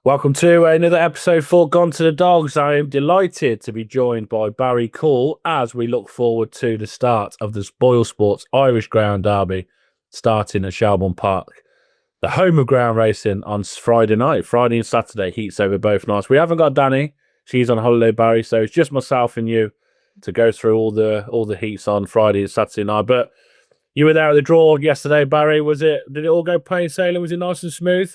Welcome to another episode for Gone to the Dogs. I am delighted to be joined by Barry Caul as we look forward to the start of the Boylesports Irish Greyhound Derby starting at Shelbourne Park. The home of ground racing on Friday night. Friday and Saturday heats over both nights. We haven't got Danny. She's on holiday, Barry, so it's just myself and you to go through all the heats on Friday and Saturday night. But you were there at the draw yesterday, Barry. Did it all go plain sailing? Was it nice and smooth?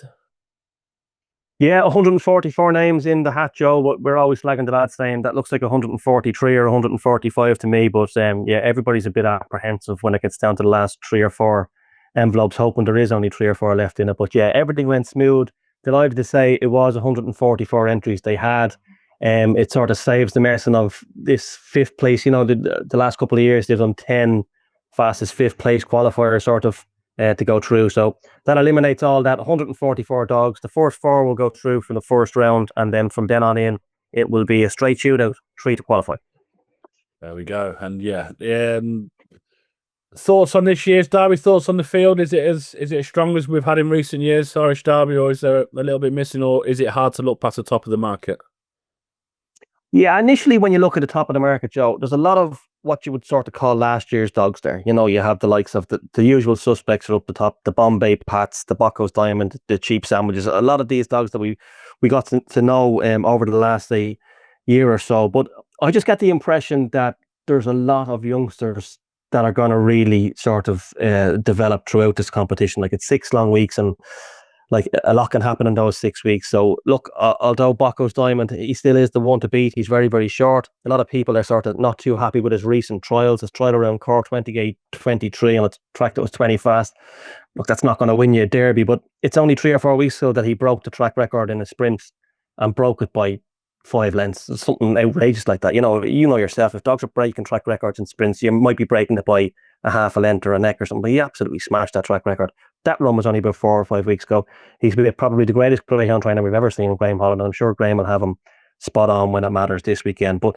Yeah, 144 names in the hat, Joe. But we're always flagging the lads saying that looks like 143 or 145 to me. But yeah, everybody's a bit apprehensive when it gets down to the last three or four envelopes, hoping there is only three or four left in it. But yeah, everything went smooth. Delighted to say it was 144 entries they had. It sort of saves the messing of this fifth place. You know, the last couple of years they've done 10 fastest fifth place qualifiers sort of to go through. So that eliminates all that. 144 dogs. The first four will go through from the first round, and then from then on in, it will be a straight shootout, three to qualify. There we go. And yeah, thoughts on this year's Derby? Thoughts on the field? Is it as strong as we've had in recent years, Irish Derby, or is there a little bit missing, or is it hard to look past the top of the market? Yeah, initially when you look at the top of the market, Joe, there's a lot of what you would sort of call last year's dogs there. You know, you have the likes of the usual suspects are up the top, the Bombay Pats, the Bocco's Diamond, the Cheap Sandwiches. A lot of these dogs that we got to know over the last year or so. But I just get the impression that there's a lot of youngsters that are going to really sort of develop throughout this competition. Like it's 6 long weeks and like a lot can happen in those 6 weeks. So look, although Bocco's Diamond, he still is the one to beat. He's very, very short. A lot of people are sort of not too happy with his recent trials. His trial around Cork 28-23 on a track that was 20 fast. Look, that's not going to win you a derby, but it's only 3 or 4 weeks ago that he broke the track record in a sprint and broke it by 5 lengths. It's something outrageous like that. You know yourself, if dogs are breaking track records in sprints, you might be breaking it by a half a length or a neck or something, but he absolutely smashed that track record. That run was only about 4 or 5 weeks ago. He's probably the greatest greyhound trainer we've ever seen, Graham Holland. I'm sure Graham will have him spot on when it matters this weekend. But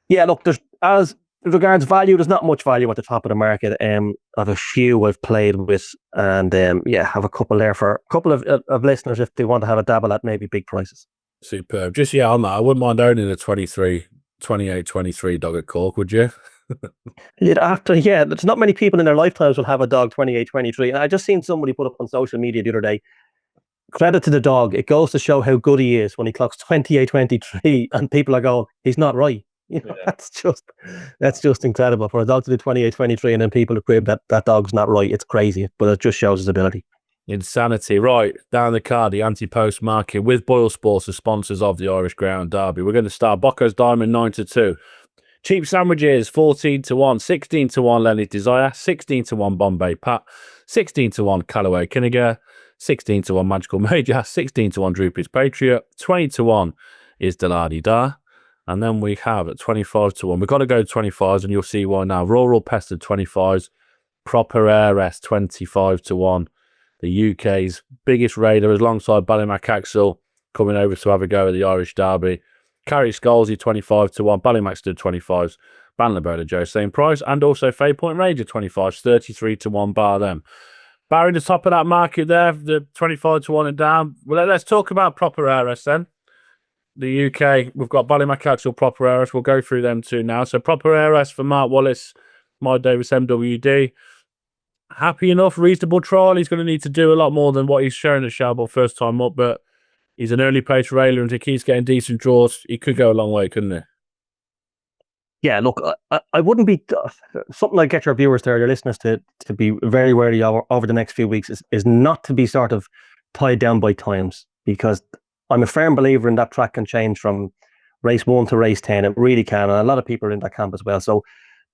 yeah, look, as regards value, there's not much value at the top of the market. I have a few I've played with, and yeah, have a couple there for a couple of listeners if they want to have a dabble at maybe big prices. Superb. Just on that, I wouldn't mind owning a 28-23 dog at Cork, would you? There's not many people in their lifetimes will have a dog 28-23. And I just seen somebody put up on social media the other day. Credit to the dog. It goes to show how good he is when he clocks 28-23 and people are going, he's not right. You know, yeah. That's just incredible for a dog to do 28-23 and then people crib that dog's not right. It's crazy, but it just shows his ability. Insanity. Right, down the card, the anti-post market with Boylesports as sponsors of the Irish Greyhound Derby. We're going to start Bocco's Diamond 9-2. Cheap Sandwiches 14-1, 16-1 Lenny's Desire, 16-1 Bombay Pat, 16-1 Callaway Kinniger, 16-1 Magical Major, 16-1 Droopy's Patriot, 20-1 is Deladi Da. And then we have at 25-1. We've got to go 25s, and you'll see why now. Rural Pestered 25s, Proper Heiress 25-1. The UK's biggest raider, alongside Ballymac Axel, coming over to have a go at the Irish Derby. Carrie Scalzi 25-1, Ballymac stood 25s, Banlabola Joe same price, and also Fay Point Ranger 25s, 33-1 bar them. Barry, the top of that market there, the 25-1 and down. Well, let's talk about Proper Heiress then. The UK, we've got Ballymac Axel, Proper Heiress. We'll go through them too now. So Proper Heiress for Mark Wallace, My Davis MWD. Happy enough, reasonable trial. He's going to need to do a lot more than what he's shown at Shelbourne first time up, but he's an early pace railer, and if he keeps getting decent draws, he could go a long way, couldn't he? Yeah, look, I wouldn't be something like get your viewers there, your listeners to be very wary over the next few weeks is not to be sort of tied down by times, because I'm a firm believer in that track can change from race 1 to race 10. It really can, and a lot of people are in that camp as well. So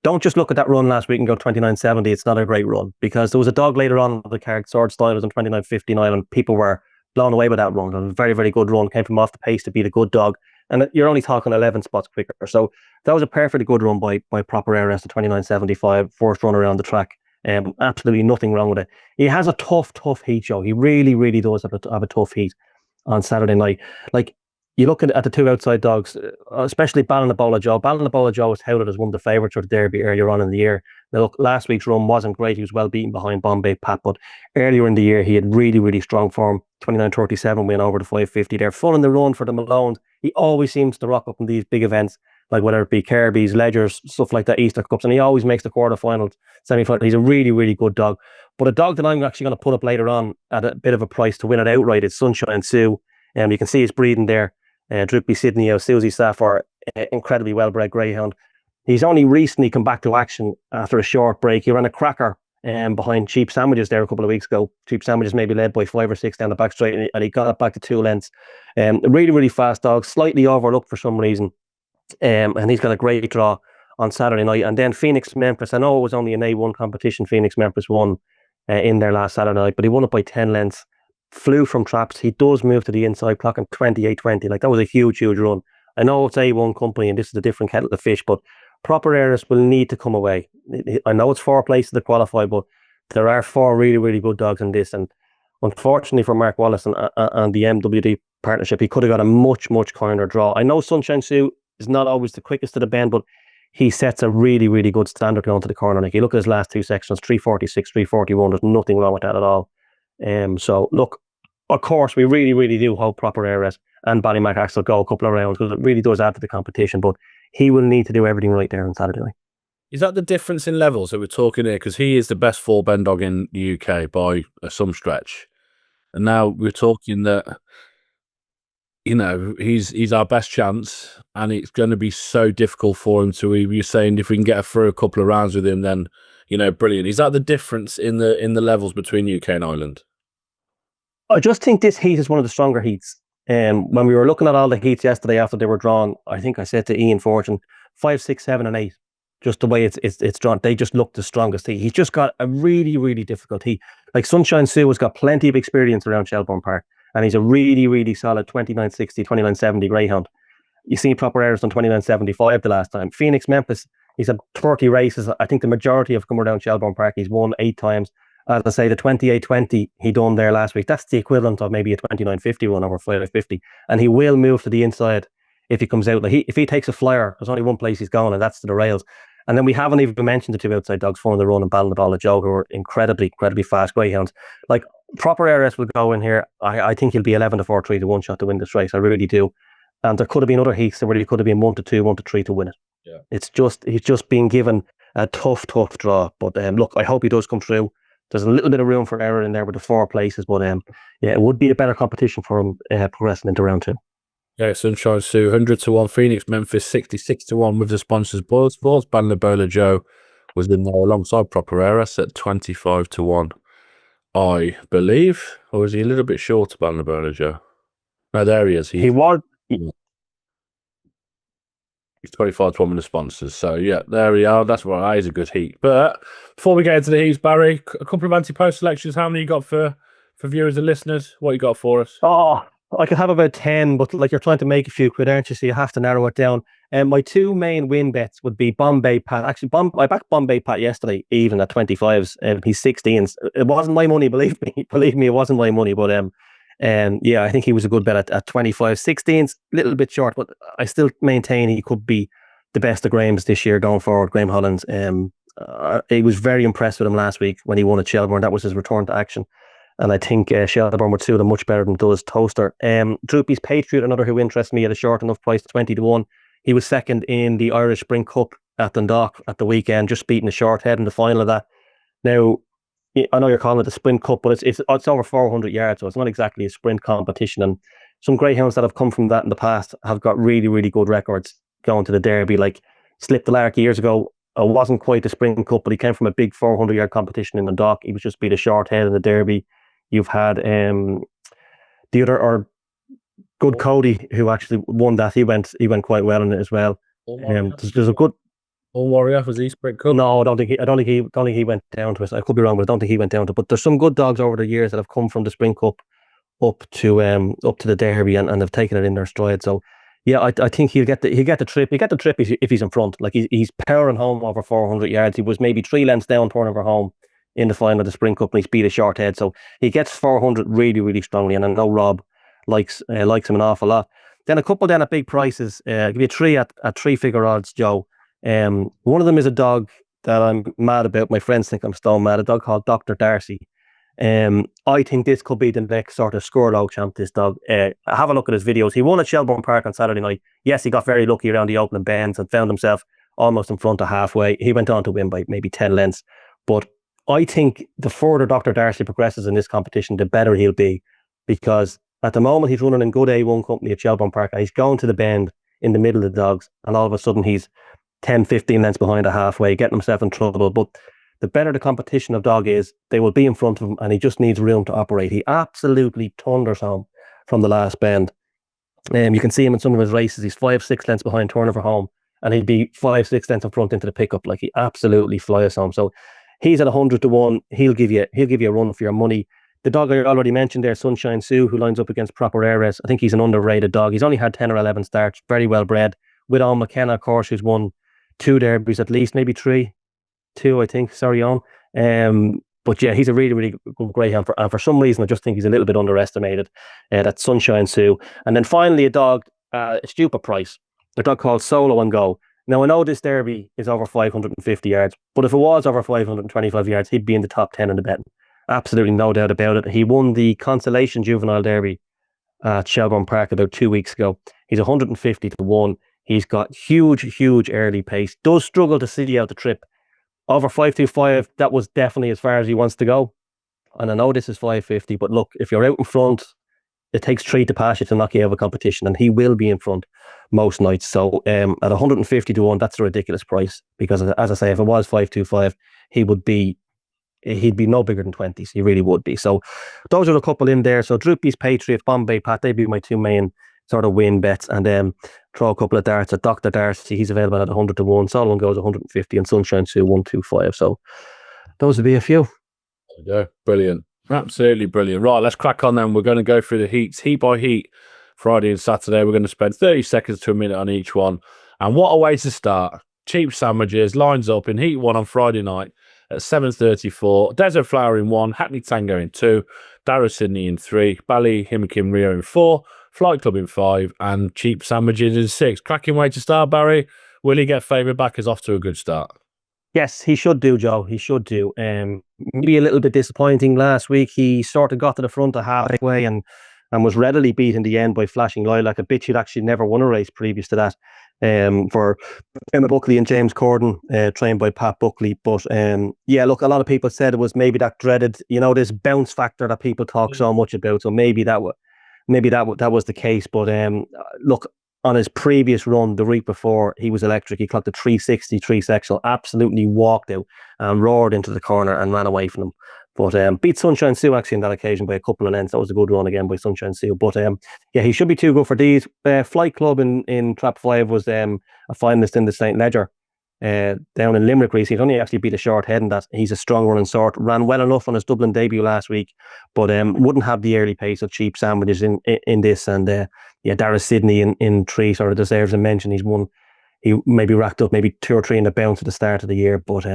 don't just look at that run last week and go 29.70. It's not a great run, because there was a dog later on the card, Sword Style, was on 29.59, and people were blown away by that run. It was a very, very good run. Came from off the pace to beat a good dog. And you're only talking 11 spots quicker. So that was a perfectly good run by Proper Heiress at 29.75, first run around the track. Absolutely nothing wrong with it. He has a tough heat, Joe. He really, really does have a tough heat on Saturday night. Like, you look at the two outside dogs, especially Ballinabola Joe. Ballinabola Joe was touted as one of the favourites for the Derby earlier on in the year. Now, look, last week's run wasn't great. He was well beaten behind Bombay Pat, but earlier in the year, he had really, really strong form. 29.37 win over the 550 there. Full in the run for the Malones. He always seems to rock up in these big events, like whether it be Kirby's, Ledgers, stuff like that, Easter Cups, and he always makes the quarterfinals, semi-final. He's a really, really good dog. But a dog that I'm actually going to put up later on at a bit of a price to win it outright is Sunshine Sue. You can see his breeding there. Droopy Sydney, Susie Sapphire, incredibly well-bred greyhound. He's only recently come back to action after a short break. He ran a cracker behind Cheap Sandwiches there a couple of weeks ago. Cheap Sandwiches maybe led by 5 or 6 down the back straight, and he got it back to 2 lengths. Really, really fast dog, slightly overlooked for some reason. And he's got a great draw on Saturday night. And then Phoenix Memphis, I know it was only an A1 competition. Phoenix Memphis won in there last Saturday night, but he won it by 10 lengths. Flew from traps. He does move to the inside, clocking 28.20. Like, that was a huge, huge run. I know it's A1 company and this is a different kettle of fish, but Proper Heiress will need to come away. I know it's 4 places to qualify, but there are 4 really, really good dogs in this. And unfortunately for Mark Wallace and the MWD partnership, he could have got a much, much kinder draw. I know Sunshine Sue is not always the quickest to the bend, but he sets a really, really good standard going to the corner. Like, you look at his last 2 sections, 346, 341. There's nothing wrong with that at all. So look, of course, we really, really do hope Proper Heiress and Ballymac Axel go a couple of rounds, because it really does add to the competition. But he will need to do everything right there on Saturday night. Is that the difference in levels that we're talking here? Because he is the best 4-bend dog in the UK by some stretch, and now we're talking that, you know, he's our best chance, and it's going to be so difficult for him to. You're saying if we can get through a couple of rounds with him, then, you know, brilliant. Is that the difference in the levels between UK and Ireland? I just think this heat is one of the stronger heats. When we were looking at all the heats yesterday after they were drawn, I think I said to Ian Fortune, 5, 6, 7, and 8. Just the way it's drawn, they just look the strongest heat. He's just got a really, really difficult heat. Like, Sunshine Sue has got plenty of experience around Shelbourne Park, and he's a really, really solid 29.60, 29.70 greyhound. You see Proper Heiress on 29.75 the last time. Phoenix Memphis, he's had 30 races. I think the majority have come around Shelbourne Park. He's won 8 times. As I say, the 28.20 he done there last week, that's the equivalent of maybe a 29.50 run over 5.50. And he will move to the inside if he comes out. Like, if he takes a flyer, there's only one place he's going, and that's to the rails. And then we haven't even mentioned the 2 outside dogs, Fun in the Run and Ballinabola Joe, who are incredibly, incredibly fast greyhounds. Like, Proper Heiress will go in here. I think he'll be 11 to 4, 3 to 1 shot to win this race. I really do. And there could have been other heats where he could have been 1 to 2, 1 to 3 to win it. Yeah. He's just being given a tough, tough draw. But look, I hope he does come through. There's a little bit of room for error in there with the 4 places, but yeah, it would be a better competition for him progressing into round 2. Yeah, Sunshine Sue, 100 to 1. Phoenix Memphis, 66 to 1 with the sponsors Boylesports. Ballinabola Joe was in there alongside Proper Heiress at 25 to 1, I believe. Or is he a little bit short of Ballinabola Joe? No, there he is. He was. He's 25 to 1 with the sponsors. So, yeah, there we are. That's right. He's a good heat. But before we get into the heats, Barry, a couple of anti-post selections. How many you got for viewers and listeners? What you got for us? Oh, I could have about 10, but like, you're trying to make a few quid, aren't you? So you have to narrow it down. And my 2 main win bets would be Bombay Pat. Actually, I backed Bombay Pat yesterday, even at 25s. He's 16s. It wasn't my money, believe me. Believe me, it wasn't my money. But yeah, I think he was a good bet at 25. 16s, a little bit short, but I still maintain he could be the best of Graham's this year going forward. Graham Hollins. He was very impressed with him last week when he won at Shelbourne. That was his return to action. And I think Shelbourne would suit him much better than does Toaster. Droopy's Patriot, another who interests me at a short enough price, 20 to 1. He was second in the Irish Spring Cup at Dundalk at the weekend, just beating the short head in the final of that. Now, I know you're calling it the Sprint Cup, but it's over 400 yards, so it's not exactly a sprint competition. And some greyhounds that have come from that in the past have got really, really good records going to the Derby. Like Slip the Lark years ago, it wasn't quite the Sprint Cup, but he came from a big 400-yard competition in the Dock. He was just beat a short head in the Derby. You've had the other, or Good Cody, who actually won that. He went quite well in it as well. There's a good. Warrior, was he Sprint Cup? No, I don't think he went down to it. I could be wrong, but I don't think he went down to it. But there's some good dogs over the years that have come from the Spring Cup up to the Derby and have taken it in their stride. So yeah, I think he'll get the trip. He'll get the trip if he's in front. Like he's powering home over 400 yards. He was maybe 3 lengths down, pouring over home in the final of the Spring Cup, and he's beat a short head. So he gets 400 really, really strongly. And I know Rob likes him an awful lot. Then a couple then at big prices. I'll give you three at three-figure odds, Joe. One of them is a dog that I'm mad about. My friends think I'm stone mad. A dog called Dr. Darcy. I think this could be the next sort of Skurlow champ, this dog. Have a look at his videos. He won at Shelbourne Park on Saturday night. Yes, he got very lucky around the opening bends and found himself almost in front of halfway. He went on to win by maybe 10 lengths. But I think the further Dr. Darcy progresses in this competition, the better he'll be. Because at the moment, he's running in good A1 company at Shelbourne Park, and he's going to the bend in the middle of the dogs. And all of a sudden, he's 10, 15 lengths behind a halfway, getting himself in trouble. But the better the competition of dog is, they will be in front of him, and he just needs room to operate. He absolutely thunders home from the last bend. You can see him in some of his races. He's 5, 6 lengths behind Turnover home, and he'd be 5, 6 lengths in front into the pickup. Like, he absolutely flies home. So he's at 100 to 1. He'll give you a run for your money. The dog I already mentioned there, Sunshine Sue, who lines up against Proper Ares. I think he's an underrated dog. He's only had 10 or 11 starts, very well bred. With Al McKenna, of course, who's won 2 derbies at least, maybe 3. 2, I think. Sorry, on. But yeah, he's a really, really good greyhound. And for some reason, I just think he's a little bit underestimated. That's Sunshine Sue. And then finally, a dog, a stupid price. A dog called Solo and Go. Now, I know this derby is over 550 yards, but if it was over 525 yards, he'd be in the top 10 in the betting. Absolutely no doubt about it. He won the Consolation Juvenile Derby at Shelbourne Park about 2 weeks ago. He's 150 to 1. He's got huge early pace. Does struggle to see out the trip. Over 525, that was definitely as far as he wants to go. And I know this is 550, but look, if you're out in front, it takes 3 to pass you to knock you out of a competition, and he will be in front most nights. So at 150 to 1, that's a ridiculous price, because as I say, if it was 525, he'd be no bigger than 20s. He really would be. So those are a couple in there. So Droopy's Patriot, Bombay Pat, they'd be my 2 main sort of win bets, and throw a couple of darts at Dr. Darcy. He's available at 100 to 1. Solomon goes 150, and Sunshine Sue 125. So those would be a few. There we go. Brilliant. Absolutely brilliant. Right, let's crack on then. We're going to go through the heats, heat by heat, Friday and Saturday. We're going to spend 30 seconds to a minute on each one. And what a way to start. Cheap sandwiches, lines up in heat 1 on Friday night at 7:34. Desert Flower in 1, Hackney Tango in 2, Darrow Sydney in 3, Bally Himmakim Rio in 4, Flight Club in 5, and Cheap Sandwiches in 6. Cracking way to start, Barry. Will he get favour back? Is off to a good start. Yes, he should do, Joe. He should do. Maybe a little bit disappointing last week. He sort of got to the front of halfway and was readily beat in the end by Flashing Lilac, a bitch who'd actually never won a race previous to that. For Emma Buckley and James Corden, trained by Pat Buckley. But yeah, look, a lot of people said it was maybe that dreaded, this bounce factor that people talk so much about. So maybe that was the case. But look, on his previous run the week before, he was electric. He clocked a 363 sectional, absolutely walked out and roared into the corner and ran away from him. But beat Sunshine Sue actually on that occasion by a couple of lengths. That was a good run again by Sunshine Sue. But yeah, he should be too good for these. Flight Club in Trap 5 was a finalist in the St. Ledger down in Limerick race. He'd only actually beat a short head in that. He's a strong running sort. Ran well enough on his Dublin debut last week, but wouldn't have the early pace of Cheap Sandwiches in this. And yeah, Darrow Sydney in 3 sort of deserves a mention. He maybe racked up maybe 2 or 3 in the bounce at the start of the year, but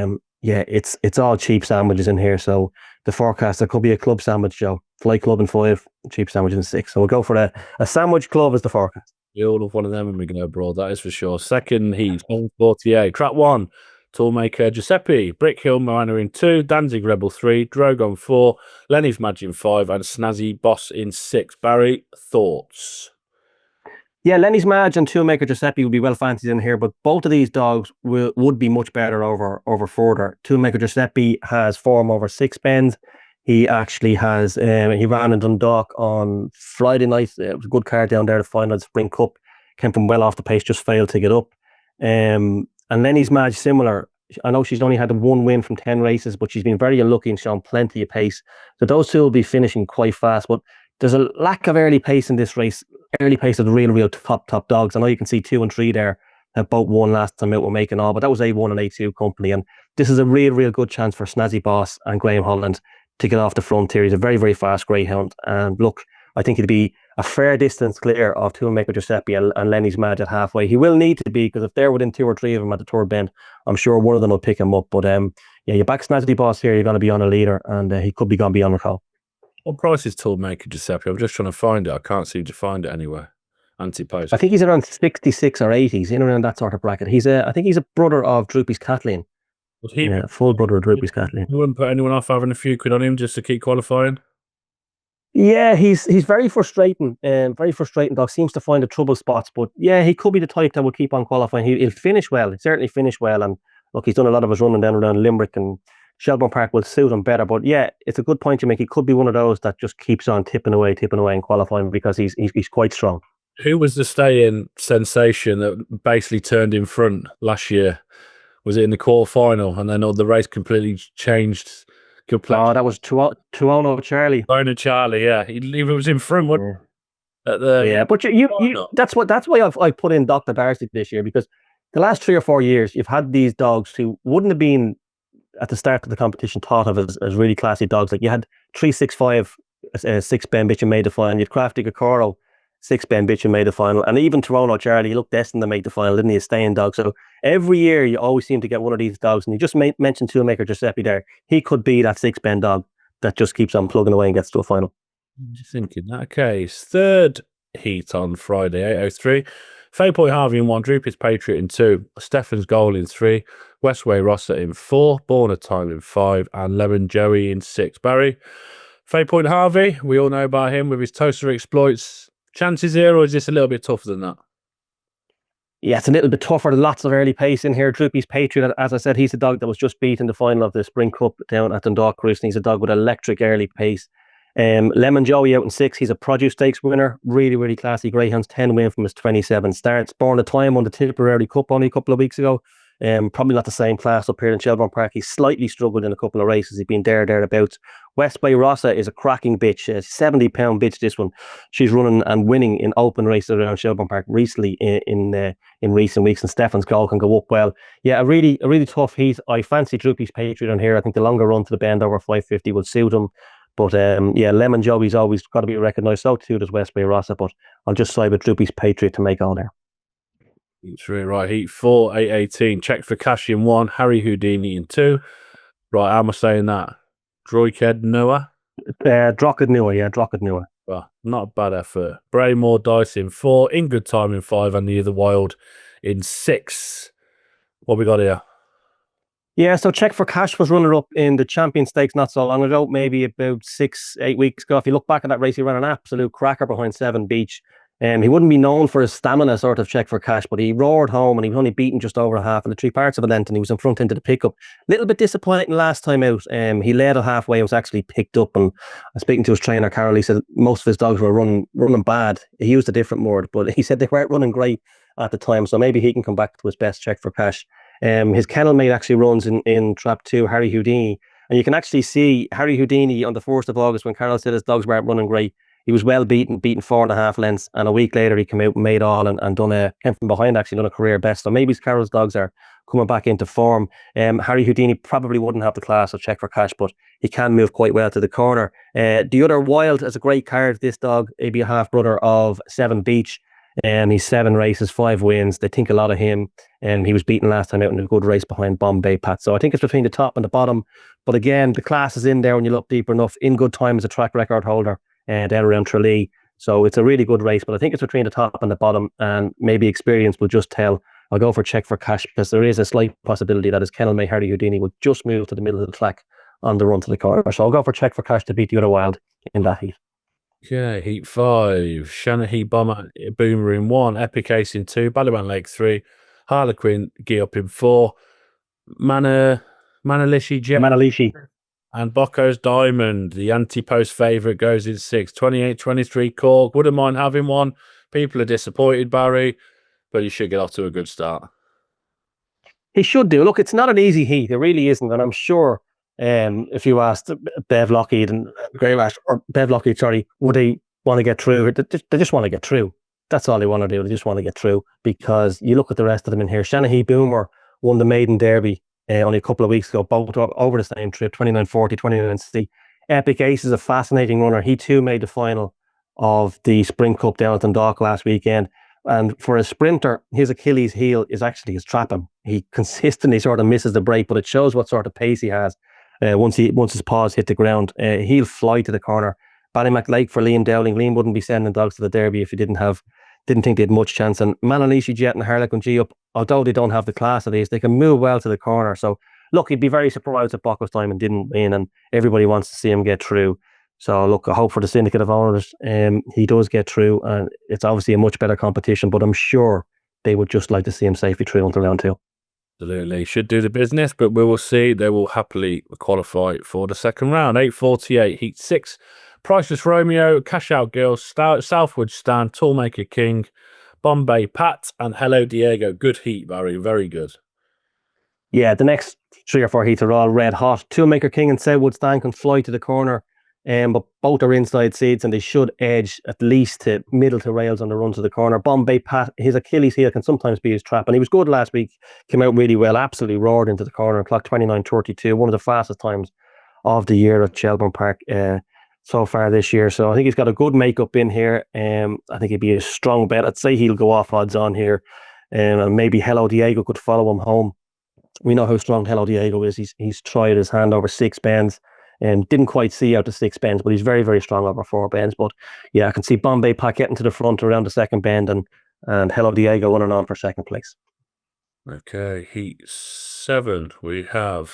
yeah, it's all Cheap Sandwiches in here. So the forecast, there could be a club sandwich, Joe. Flight Club in 5, Cheap Sandwiches in 6. So we'll go for a sandwich club as the forecast. You'll love one of them when we go abroad, that is for sure. Second heat, 148. Track 1, Toolmaker Giuseppe, Brick Hill Moana in 2, Danzig Rebel 3, Drogon 4, Lenny's Madge in 5, and Snazzy Boss in 6. Barry, thoughts? Yeah, Lenny's Madge and Toolmaker Giuseppe would be well fancied in here, but both of these dogs would be much better over further. Toolmaker Giuseppe has form over 6 bends. He actually has, he ran in Dundalk on Friday night. It was a good card down there, the final Spring Cup. Came from well off the pace, just failed to get up. And Lenny's Madge, similar. I know she's only had 1 win from 10 races, but she's been very unlucky and shown plenty of pace. So those two will be finishing quite fast, but there's a lack of early pace in this race. Early pace of the real top dogs. I know you can see 2 and 3 there have both won last time out with Making All, but that was A1 and A2 company. And this is a real good chance for Snazzy Boss and Graham Holland to get off the front here. He's a very fast greyhound. And look, I think he'd be a fair distance clear of Toolmaker Giuseppe and Lenny's Madge at halfway. He will need to be, because if they're within 2 or 3 of him at the third bend, I'm sure one of them will pick him up. But yeah, you back Snazzy Boss here, you're going to be on a leader, and he could be going beyond recall. What price is Toolmaker Giuseppe? I'm just trying to find it. I can't seem to find it anywhere. anti-post. I think he's around 66 or 80. He's in around that sort of bracket. I think he's a brother of Droopy's Kathleen. Was he? Yeah, full brother of Droopy's Kathleen. You wouldn't put anyone off having a few quid on him just to keep qualifying? Yeah, he's very frustrating. Very frustrating dog. Seems to find the trouble spots, but yeah, he could be the type that will keep on qualifying. He'll finish well. He'll certainly finish well. And look, he's done a lot of his running down around Limerick, and Shelbourne Park will suit him better. But yeah, it's a good point you make. He could be one of those that just keeps on tipping away in qualifying because he's quite strong. Who was the stay-in sensation that basically turned in front last year? Was it in the quarter-final, and then the race completely changed? Oh, that was Tuono Charlie. Tuono Charlie, yeah. He was in front, wasn't he? At the, yeah, but you that's why I put in Dr. Darcy this year, because the last 3 or 4 years you've had these dogs who wouldn't have been at the start of the competition thought of as really classy dogs. Like you had 365 six Ben Bitchin made the final. You had Crafty Gokoro, 6 Ben Bitchin made the final, and even Toronto Charlie, he looked destined to make the final, didn't he? A staying dog. So every year you always seem to get one of these dogs, and you just mentioned Toolmaker Giuseppe there. He could be that 6 Ben dog that just keeps on plugging away and gets to a final. Just thinking that case. Third heat on Friday, 8:03. Faypoint Harvey in 1, Droopy's Patriot in 2, Stefan's Goal in 3, Westway Rossa in 4, Borna Time in 5, and Lemon Joey in 6. Barry, Faypoint Harvey, we all know about him with his toaster exploits. Chances here, or is this a little bit tougher than that? Yeah, it's a little bit tougher. Lots of early pace in here. Droopy's Patriot, as I said, he's a dog that was just beat in the final of the Spring Cup down at Dundalk Cruise, and he's a dog with electric early pace. Lemon Joey out in 6. He's a Produce Stakes winner. Really, really classy greyhounds. 10 win from his 27 starts. Born the Time on the Tipperary Cup only a couple of weeks ago. Probably not the same class up here in Shelbourne Park. He's slightly struggled in a couple of races. He's been thereabouts. Westway Rossa is a cracking bitch. 70-pound bitch, this one. She's running and winning in open races around Shelbourne Park recently in recent weeks, and Stefan's Goal can go up well. Yeah, a really tough heat. I fancy Droopy's Patriot on here. I think the longer run to the bend over 550 will suit him. But yeah, Lemon Joey's always got to be recognised. So too does Westway Rossa, but I'll just side with Droopy's Patriot to make all there. That's really right. Heat 4, 8:18. Check for Cash in 1, Harry Houdini in 2. Right, how am I saying that? Droiked Noah? Drocked Noah, yeah, Drocked Noah. Well, not a bad effort. Braymore Dice in 4, In Good Time in 5, and The Other Wild in 6. What we got here? Yeah, so Check for Cash was runner up in the Champion Stakes not so long ago, maybe about 6-8 weeks ago. If you look back at that race, he ran an absolute cracker behind 7 Beach. He wouldn't be known for his stamina, sort of Check for Cash, but he roared home, and he was only beaten just over half in the 3 parts of a length, and he was in front into the pickup. Little bit disappointing last time out. He led at halfway, was actually picked up, and I was speaking to his trainer, Carol. He said most of his dogs were running bad. He used a different word, but he said they weren't running great at the time, so maybe he can come back to his best Check for Cash. His kennel mate actually runs in Trap 2, Harry Houdini, and you can actually see Harry Houdini on the 1st of August when Carol said his dogs weren't running great. He was well beaten 4.5 lengths, and a week later he came out and made all and came from behind, actually done a career best. So maybe Carol's dogs are coming back into form. Harry Houdini probably wouldn't have the class of Check for Cash, but he can move quite well to the corner. The Other Wild is a great card. This dog, he'd be a half brother of 7 Beach. He's 7 races, 5 wins. They think a lot of him. He was beaten last time out in a good race behind Bombay Pat. So I think it's between the top and the bottom. But again, the class is in there when you look deeper enough. In Good Time is a track record holder down around Tralee. So it's a really good race. But I think it's between the top and the bottom. And maybe experience will just tell. I'll go for Check for Cash because there is a slight possibility that his kennel mate Harry Houdini will just move to the middle of the track on the run to the corner. So I'll go for Check for Cash to beat The Other Wild in that heat. Okay, heat 5. Shanahy Bomber Boomer in 1, Epic Ace in 2, Ballywan Lake 3, Harlequin Gee Up in 4, Manalishi Jet, Manalishi, and Bocco's Diamond. The anti-post favourite goes in 6. 28-23 Cork. Wouldn't mind having one. People are disappointed, Barry, but you should get off to a good start. He should do. Look, it's not an easy heat. It really isn't, and I'm sure. If you asked Bev Lockheed and Grey Rash, or Bev Lockheed, sorry, would they want to get through? They just want to get through. That's all they want to do. They just want to get through, because you look at the rest of them in here. Shanahy Boomer won the Maiden Derby only a couple of weeks ago, both over the same trip, 29.40, 29.60. Epic Ace is a fascinating runner. He too made the final of the Spring Cup down at Dundalk last weekend. And for a sprinter, his Achilles heel is actually his trapping. He consistently sort of misses the break, but it shows what sort of pace he has. Once his paws hit the ground, he'll fly to the corner. Ballymac Lake for Liam Dowling. Liam wouldn't be sending dogs to the Derby if he didn't have didn't think they had much chance. And Malanisi Jet and Harlequin G up, although they don't have the class of these, they can move well to the corner. So look, he'd be very surprised if Bocco's Diamond didn't win, and everybody wants to see him get through. So look, I hope for the syndicate of owners, he does get through, and it's obviously a much better competition, but I'm sure they would just like to see him safely through until round 2. Absolutely. Should do the business, but we will see. They will happily qualify for the second round. 8:48, Heat 6. Priceless Romeo, Cash Out Girls, Southwood Stan, Toolmaker King, Bombay Pat, and Hello Diego. Good heat, Barry. Very good. Yeah, the next 3 or 4 heats are all red hot. Toolmaker King and Southwood Stan can fly to the corner, but both are inside seeds, and they should edge at least to middle to rails on the run to the corner. Bombay Pat, his Achilles heel can sometimes be his trap, and he was good last week. Came out really well, absolutely roared into the corner and clocked 29.32, one of the fastest times of the year at Shelbourne Park so far this year. So I think he's got a good makeup in here. I think he'd be a strong bet. I'd say he'll go off odds on here, and maybe Hello Diego could follow him home. We know how strong Hello Diego is. He's tried his hand over 6 bends and didn't quite see out the 6 bends, but he's very, very strong over 4 bends. But yeah, I can see Bombay Pat getting to the front around the second bend, and Hello Diego running on for second place. Okay, Heat 7. We have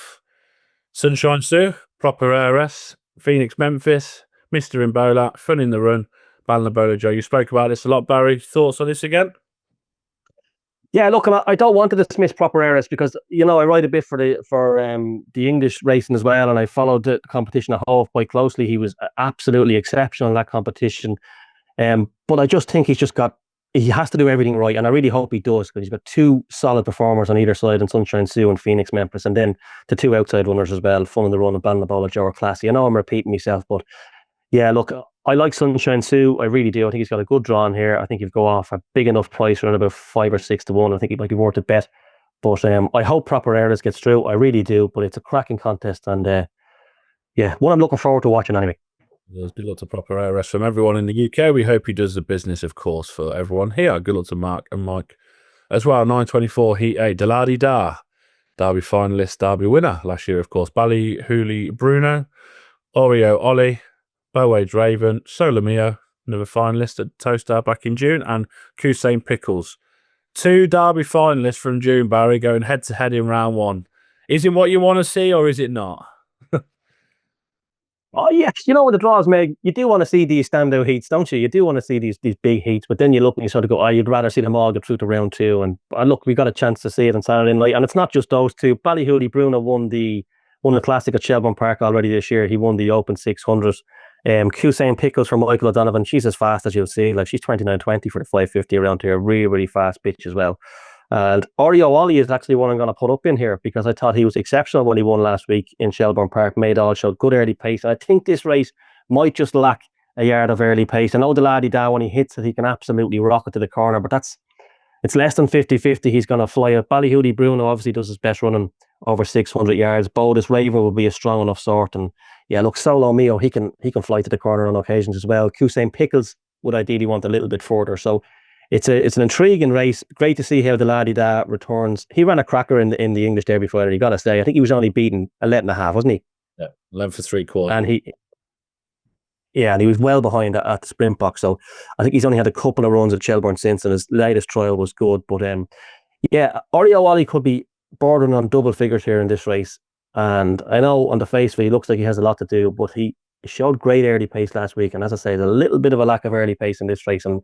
Sunshine Sue, Proper Heiress, Phoenix Memphis, Mr. Imbola, Fun in the Run, Balnabola Joe. You spoke about this a lot, Barry. Thoughts on this again? Yeah, look, I don't want to dismiss Proper Heiress because, I write a bit for the English racing as well, and I followed the competition at Hove quite closely. He was absolutely exceptional in that competition. But I just think he has to do everything right, and I really hope he does, because he's got 2 solid performers on either side in Sunshine Sue and Phoenix Memphis, and then the 2 outside runners as well, Fun in the Run and Balnabola Joe are classy. I know I'm repeating myself, but yeah, look, I like Sunshine Sue. I really do. I think he's got a good draw on here. I think he'll go off a big enough price around about 5 or 6 to 1. I think he might be worth a bet. But I hope Proper Heiress gets through. I really do. But it's a cracking contest, and one I'm looking forward to watching anyway. There's good luck to Proper Heiress from everyone in the UK. We hope he does the business, of course, for everyone here. Good luck to Mark and Mike as well. 9:24 Heat 8. Deladi Da, Derby finalist, Derby winner last year, of course. Ballyhooly Bruno, Oreo Ollie, Bowage Raven, Solomio, another finalist at Toaster back in June, and Kusain Pickles. 2 Derby finalists from June, Barry, going head to head in round 1. Is it what you want to see, or is it not? Oh yes, when the draws make, you do want to see these standout heats, don't you? You do want to see these big heats, but then you look and you sort of go, you'd rather see them all get through to round 2. And look, we got a chance to see it on Saturday night, and it's not just those 2. Ballyhooly Bruno won the classic at Shelbourne Park already this year. He won the Open 600. Kusain Pickles from Michael O'Donovan. She's as fast as you'll see. Like, she's 29.20 for the 550 around here. Really, really fast bitch as well. And Oreo Ollie is actually one I'm going to put up in here, because I thought he was exceptional when he won last week in Shelbourne Park. Made all, showed good early pace. And I think this race might just lack a yard of early pace. I know the laddie da, when he hits it, he can absolutely rock it to the corner, but it's less than 50-50. He's going to fly it. Ballyhooly Bruno obviously does his best running over 600 yards. Bodis Raven will be a strong enough sort. And yeah, look, Solo Mio, he can fly to the corner on occasions as well. Kusain Pickles would ideally want a little bit further. So it's an intriguing race. Great to see how the laddie da returns. He ran a cracker in the English Derby Friday, you got to say. I think he was only beaten 11.5, wasn't he? Yeah, 11 for 3/4. And he was well behind at the sprint box. So I think he's only had a couple of runs at Shelbourne since, and his latest trial was good. But Oreo Ollie could be bordering on double figures here in this race. And I know on the face of it, he looks like he has a lot to do, but he showed great early pace last week. And as I say, there's a little bit of a lack of early pace in this race. And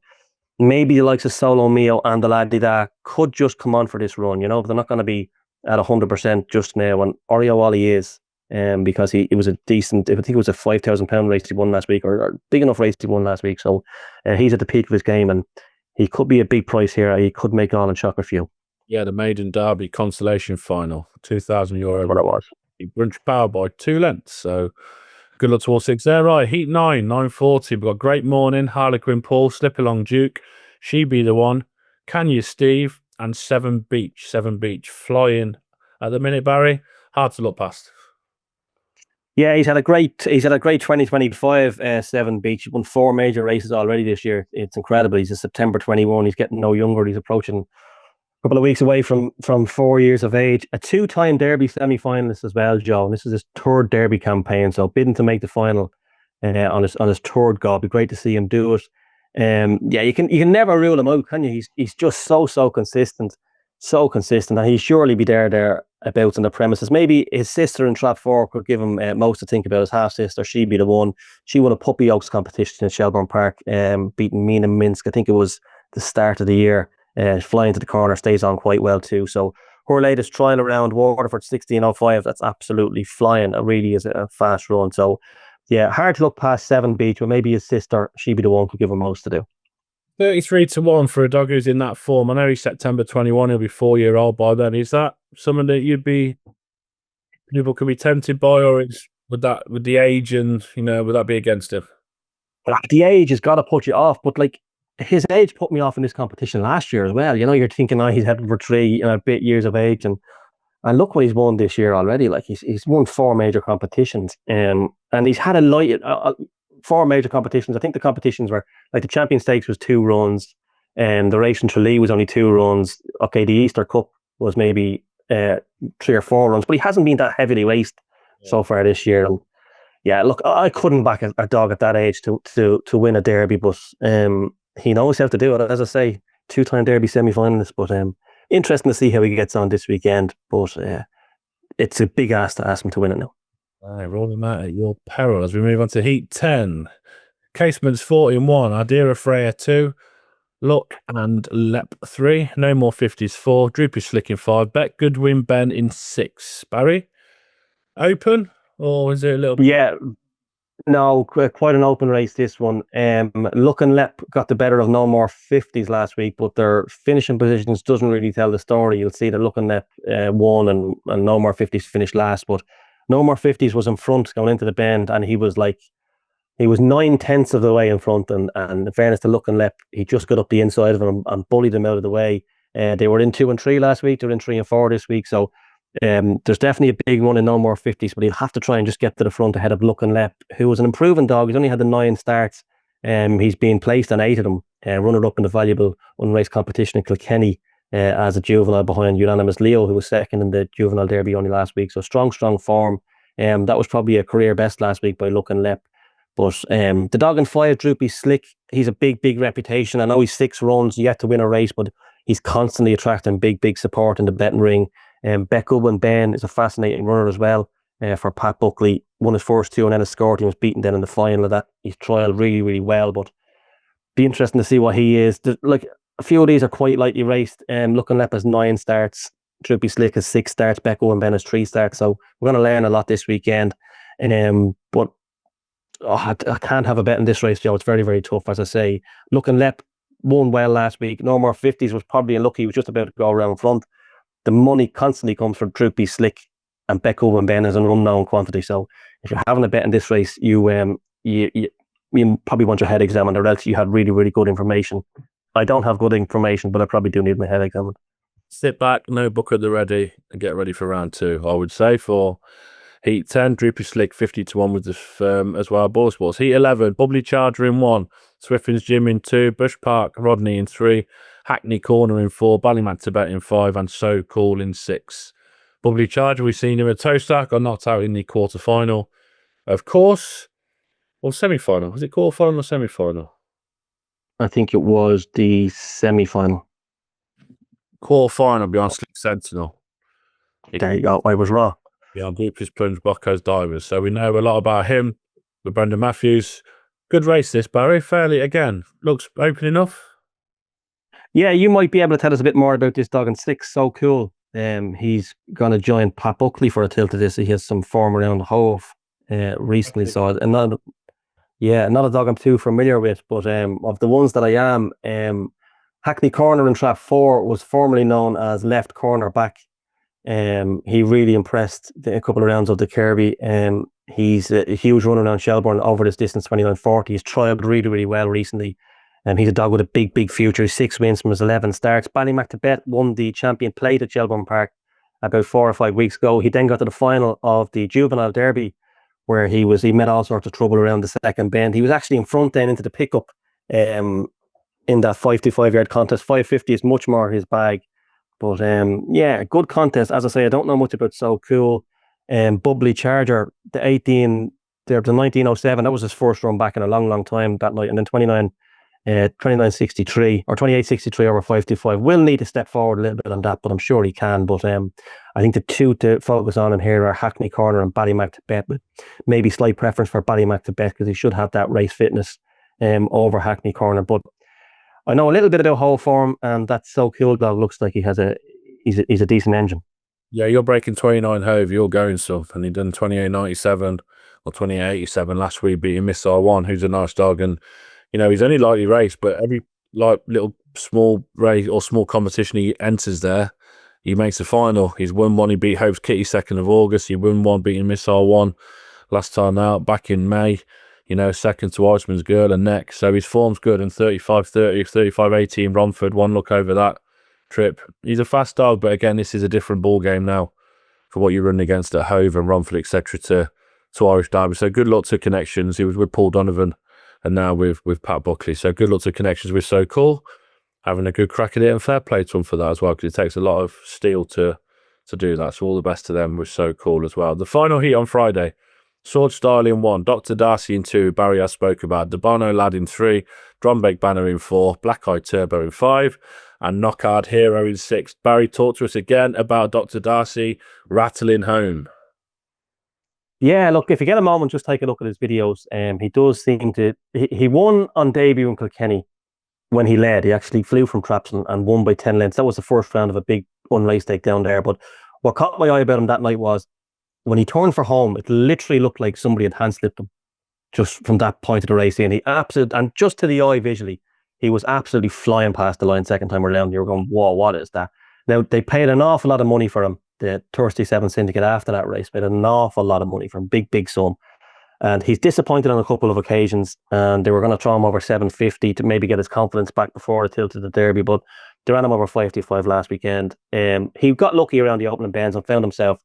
maybe the likes of Solo Mio and the laddie da could just come on for this run, but they're not going to be at 100% just now. And Oreo Ollie is, because it was a decent, I think it was a £5,000 race he won last week, or big enough race he won last week. So he's at the peak of his game, and he could be a big price here. He could make all and shock a few. Yeah, the Maiden Derby consolation final, €2,000. What it was. He brunch power by 2 lengths. So good luck to all 6 there. Right, Heat 9, 9:40. We've got Great Morning, Harlequin Paul, Slip Along Duke, She Be the One, Can You Steve, and 7 Beach. 7 Beach flying at the minute, Barry. Hard to look past. Yeah, he's had a great 2025 7 Beach. He won 4 major races already this year. It's incredible. He's a September 21. He's getting no younger. He's approaching a couple of weeks away from 4 years of age. A 2-time Derby semi-finalist as well, Joe. And this is his 3rd Derby campaign, so bidding to make the final on his 3rd go. It'd be great to see him do it. Yeah, you can never rule him out, can you? He's just so consistent, and he'll surely be thereabouts on the premises. Maybe his sister in Trap 4 could give him most to think about. His half sister, she'd be the one. She won a puppy oaks competition in Shelbourne Park, beating Mina Minsk. I think it was the start of the year. Flying to the corner, stays on quite well too. So her latest trial around Waterford 16:05, that's absolutely flying. It really is a fast run. So yeah, hard to look past 7 Beach, but maybe his sister, she'd be the one who could give him most to do. 33-1 for a dog who's in that form. I know he's September 21. He'll be 4-year-old by then. Is that something that people could be tempted by, or would the age and would that be against him? The age has got to put you off, but like his age put me off in this competition last year as well. You're thinking, he's heading for 3 bit years of age, and look what he's won this year already. Like he's won 4 major competitions, and he's had a light 4 major competitions. I think the competitions were like the Champion Stakes was 2 runs, and the race in Tralee was only 2 runs. Okay, the Easter Cup was maybe 3 or 4 runs, but he hasn't been that heavily raced so far this year. And yeah, look, I couldn't back a dog at that age to win a Derby, but he knows how to do it. As I say, 2-time Derby semi-finalist, but interesting to see how he gets on this weekend. But it's a big ask to ask him to win it now. All right, roll him out at your peril as we move on to Heat 10. Casements 40-1, Adira Freya 2, Luck and Lep 3, No More 50s 4, Droopy Slick in 5, Bet Goodwin Ben in 6. Barry, open, or is it a little bit? Yeah, no, quite an open race, this one. Luck and Lep got the better of No More 50s last week, but their finishing positions doesn't really tell the story. You'll see that Luck and Lep won and No More 50s finished last, but No More 50s was in front going into the bend, and he was 9/10 of the way in front. And in fairness to Luck and Lep, he just got up the inside of him and bullied him out of the way. They were in 2 and 3 last week. They're in 3 and 4 this week. So there's definitely a big one in No More 50s, but he'll have to try and just get to the front ahead of Luck and Lep, who was an improving dog. He's only had the 9 starts. He's been placed on 8 of them, runner up in the valuable unraced competition in Kilkenny as a juvenile behind Unanimous Leo, who was second in the juvenile derby only last week. So strong form. That was probably a career best last week by Luck and Lep. But the dog in 5, Droopy Slick, he's a big reputation. I know he's 6 runs, yet to win a race, but he's constantly attracting big support in the betting ring. Bet Goodwin Ben is a fascinating runner as well for Pat Buckley. Won his first 2 and then escorted him, was beaten then in the final of that. He's trialled really well, but be interesting to see what he is. Like a few of these are quite lightly raced. Luck and Lep has 9 starts. Droopy Slick has 6 starts. Bet Goodwin Ben has 3 starts. So we're going to learn a lot this weekend. But I can't have a bet in this race, Joe. It's very tough, as I say. Luck and Lep won well last week. No More 50s was probably unlucky. He was just about to go around front. The money constantly comes from Droopy Slick and Bet Goodwin Ben as an unknown quantity. So if you're having a bet in this race, you probably want your head examined, or else you had really good information. I don't have good information, but I probably do need my head examined. Sit back, no book at the ready, and get ready for round 2. I would say for Heat 10, Droopy Slick 50-1 with the firm as well. Boylesports. Heat 11, Bubbly Charger in 1, Swiffin's Gym in 2, Bush Park Rodney in 3, Hackney Corner in 4, Ballymac Tibet in 5, and So Cool in 6. Bubbly Charger, we've seen him at Tostack, got knocked out in the quarterfinal. Of course, or semi-final. Was it quarterfinal or semi-final? I think it was the semi-final. Quarterfinal beyond Slick Sentinel. There you go. I was wrong. Beyond Group's Plunge, Bocco's Divers. So we know a lot about him with Brendan Matthews. Good race this, Barry. Fairly, again, looks open enough. Yeah, you might be able to tell us a bit more about this dog in 6. So Cool. He's going to join Pat Buckley for a tilt of this. He has some form around Hove recently. So not a dog I'm too familiar with, but of the ones that I am, Hackney Corner in Trap 4 was formerly known as Left Corner Back. He really impressed a couple of rounds of the Kirby. He's a huge runner around Shelbourne over this distance, 29:40. He's trialled really well recently. He's a dog with a big future. 6 wins from his 11 starts. Ballymac Tibet won the champion plate at Shelbourne Park about 4 or 5 weeks ago. He then got to the final of the juvenile derby, where he met all sorts of trouble around the second bend. He was actually in front then into the pickup in that 5 to 5 yard contest. 550 is much more his bag. But good contest. As I say, I don't know much about So Cool. Bubbly Charger, the 1907, that was his first run back in a long time that night. And then 29 29.63 or 28.63 over 5.25. Will need to step forward a little bit on that, but I'm sure he can. But I think the two to focus on in here are Hackney Corner and Ballymac to Bet, with maybe slight preference for Ballymac to Bet because he should have that race fitness over Hackney Corner. But I know a little bit about whole form, and that So Cool dog looks like he's a decent engine. Yeah, you're breaking 29 Hove, you're going stuff, and he done 28.97 or 28.87 last week, beating Missile One, who's a nice dog, and he's only lightly raced, but every little small race or small competition he enters there, he makes a final. He's won one. He beat Hope's Kitty 2nd of August. He won one beating Missile One last time out back in May. Second to Iceman's Girl and Neck. So his form's good. And 35.30, 35.18 Romford. One look over that trip. He's a fast dog, but again, this is a different ball game now for what you're running against at Hove and Romford, etc. to Irish Derby. So good luck to connections. He was with Paul Donovan and now with Pat Buckley. So good luck to connections with So Cool. Having a good crack at it, and fair play to him for that as well, because it takes a lot of steel to do that. So all the best to them with So Cool as well. The final heat on Friday, Sword Style in 1, Dr. Darcy in 2, Barry I spoke about, Debano Lad in 3, Drumbeck Banner in 4, Black Eye Turbo in 5, and Knockhard Hero in 6. Barry, talk to us again about Dr. Darcy rattling home. Yeah, look, if you get a moment, just take a look at his videos. He does seem to... He won on debut in Kilkenny when he led. He actually flew from traps and won by 10 lengths. That was the first round of a big unrace stake down there. But what caught my eye about him that night was when he turned for home, it literally looked like somebody had hand-slipped him just from that point of the race. And and just to the eye visually, he was absolutely flying past the line second time around. You were going, whoa, what is that? Now, they paid an awful lot of money for him. The Thursday 7 Syndicate after that race paid an awful lot of money for him, big sum. And he's disappointed on a couple of occasions, and they were going to throw him over 750 to maybe get his confidence back before the tilt of the Derby, but they ran him over 525 last weekend. He got lucky around the opening bends and found himself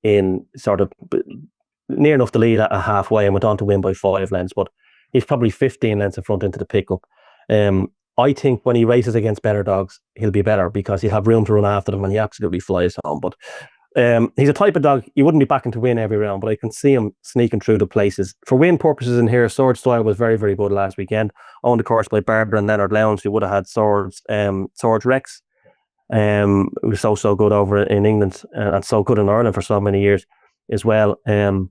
in sort of near enough to lead at a halfway and went on to win by 5 lengths, but he's probably 15 lengths in front into the pickup. I think when he races against better dogs, he'll be better because he'll have room to run after them and he absolutely flies home. But he's a type of dog you wouldn't be backing to win every round, but I can see him sneaking through the places. For win purposes in here, Sword Style was very, very good last weekend. Owned, of course, by Barbara and Leonard Lowndes, who would have had Swords Rex. It was so good over in England and so good in Ireland for so many years as well. And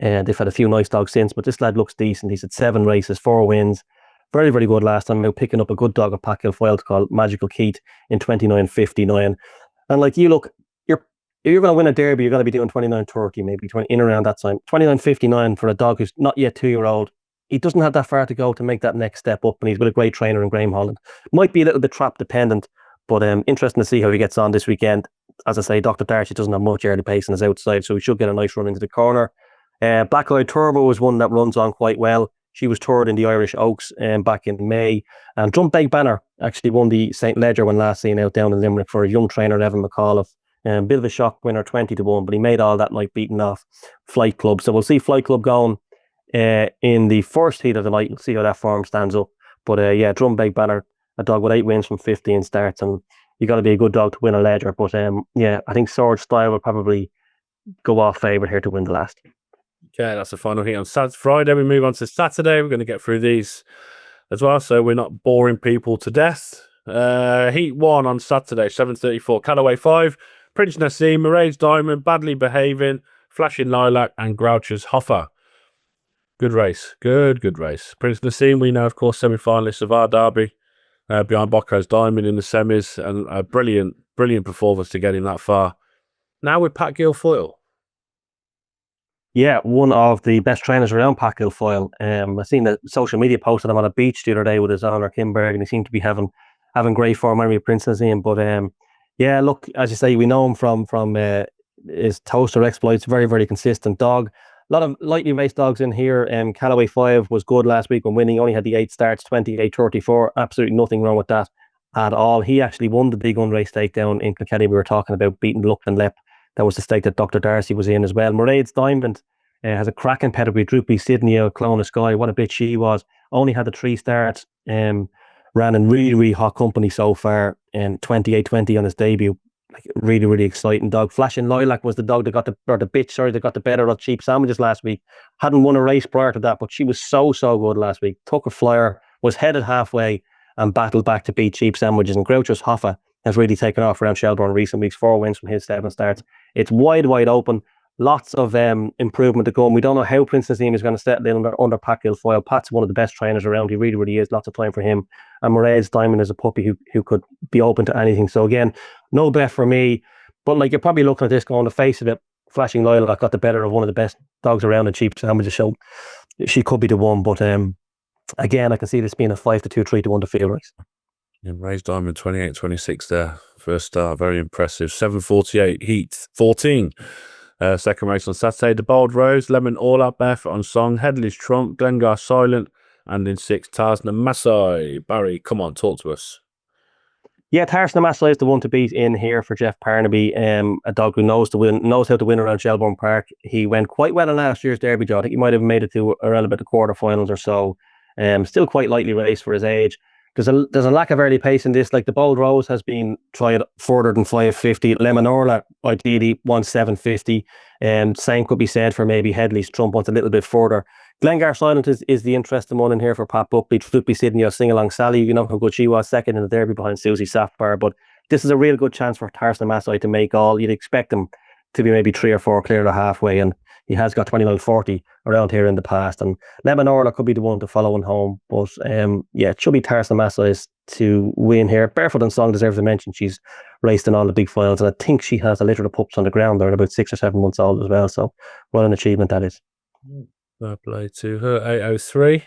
they've had a few nice dogs since, but this lad looks decent. He's had 7 races, 4 wins. Very, very good last time. Now picking up a good dog at Packhill Foyle called Magical Keith in 29.59. And like you look, if you're going to win a derby, you're going to be doing 29.30, maybe 20 in around that time. 29.59 for a dog who's not yet 2-year-old. He doesn't have that far to go to make that next step up, and he's with a great trainer in Graham Holland. Might be a little bit trap dependent, but interesting to see how he gets on this weekend. As I say, Dr. Darcy doesn't have much early pace on his outside, so he should get a nice run into the corner. Black Eye Turbo is one that runs on quite well. She was toured in the Irish Oaks back in May. And Drumbeck Banner actually won the St. Ledger when last seen out down in Limerick for a young trainer, Evan McAuliffe. Bit of a shock winner, 20-1, but he made all that night beating off Flight Club. So we'll see Flight Club going in the first heat of the night. We'll see how that form stands up. But yeah, Drumbeck Banner, a dog with 8 wins from 15 starts, and you got to be a good dog to win a Ledger. But yeah, I think Sword Style will probably go off favourite here to win the last. Okay, that's the final heat on Friday. We move on to Saturday. We're going to get through these as well, so we're not boring people to death. Heat 1 on Saturday, 7:34. Callaway 5, Prince Nassim, Mairead's Diamond, Badly Behaving, Flashing Lilac, and Groucher's Hoffer. Good race. Good race. Prince Nassim, we know, of course, semi-finalists of our derby, behind Bocco's Diamond in the semis, and a brilliant performance to get him that far. Now with Pat Guilfoyle. Yeah, one of the best trainers around Packhill Foyle. I seen the social media post of him on a beach the other day with his owner Kimberg, and he seemed to be having great form. I remember Prince Nassim, but yeah, look, as you say, we know him from his toaster exploits. Very, very consistent dog. A lot of lightly raced dogs in here. Callaway 5 was good last week when winning. Only had the 8 starts, 28.34. Absolutely nothing wrong with that at all. He actually won the big unrace stake down in Kilkenny. We were talking about beating Luckland Lep. That was the stake that Dr. Darcy was in as well. Mairead's Diamond has a cracking pedigree. Droopy Sydney, Clone of Sky. What a bitch she was. Only had the 3 starts. Ran in really, really hot company so far. And 28.20 on his debut. Like really, really exciting dog. Flashing Lilac was the dog that got that got the better of Cheap Sandwiches last week. Hadn't won a race prior to that, but she was so good last week. Took a flyer. was headed halfway and battled back to beat Cheap Sandwiches. And Groucho's Hoffa has really taken off around Shelbourne in recent weeks, 4 wins from his 7 starts. It's wide open. Lots of improvement to come. We don't know how Prince's team is going to settle in under Pat Guilfoyle. Pat's one of the best trainers around. He really is. Lots of time for him. And Mairead's Diamond is a puppy who could be open to anything. So again, no bet for me. But like, you're probably looking at this going, the face of it, Flashing Lilac got the better of one of the best dogs around in Cheap Sandwiches. So she could be the one. But again, I can see this being a 5 to 2, 3 to 1 to field race. Yeah, Ray's Diamond 28-26 there. First start, very impressive. 7:48, heat 14. Second race on Saturday, the Bold Rose, Lemon All Out Barefoot on Song, Headley's Trump, Glengar Silent, and in 6, Tarsna Massey. Barry, come on, talk to us. Yeah, Tarsna Massey is the one to beat in here for Jeff Parnaby, a dog who knows how to win around Shelbourne Park. He went quite well in last year's Derby, Joe. I think he might have made it to around about the quarterfinals or so. Still quite lightly raced for his age. There's a lack of early pace in this. Like, the Bold Rose has been tried further than 5:50. Lemon Orla ideally wants 7:50. Same could be said for maybe Headley's Trump, wants a little bit further. Glengar Silent is the interesting one in here for Pat Buckley. Should be sitting your sing along Sally. You know how good she was, second in the Derby behind Susie Sapphire. But this is a real good chance for Tarsna Massey to make all. You'd expect him to be maybe 3 or 4 clear of halfway, and he has got 29-40 around here in the past. And Lemon Orla could be the one to follow him home. But yeah, it should be Tarsna Massey to win here. Barefoot and Song deserves a mention. She's raced in all the big finals, and I think she has a litter of pups on the ground. They're about 6 or 7 months old as well. So what an achievement that is. Fair play to her. 8:03.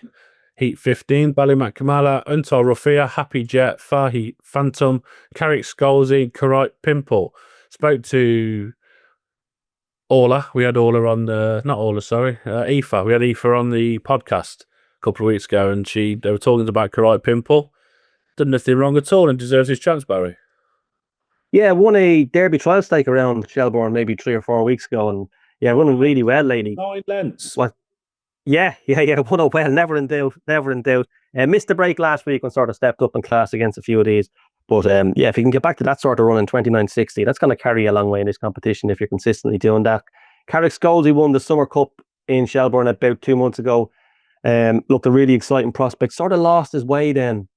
Heat 15, Ballymac Kamala, Untold Rufia, Happy Jet, Fahi Phantom, Carrick Scalzi, Karite Pimple. Spoke to Orla. We had Orla on the, not Orla, sorry, Aoife. We had Aoife on the podcast a couple of weeks ago, and they were talking about Karite Pimple. Done nothing wrong at all and deserves his chance, Barry. Yeah, won a Derby trial stake around Shelbourne maybe 3 or 4 weeks ago, and yeah, won really well, lady. 9 lengths. What? Yeah, won it well, never in doubt. Missed the break last week and sort of stepped up in class against a few of these. But yeah, if you can get back to that sort of run in 29.60, that's going to carry you a long way in this competition if you're consistently doing that. Carrick Scalzi won the Summer Cup in Shelbourne about 2 months ago. Looked a really exciting prospect. Sort of lost his way then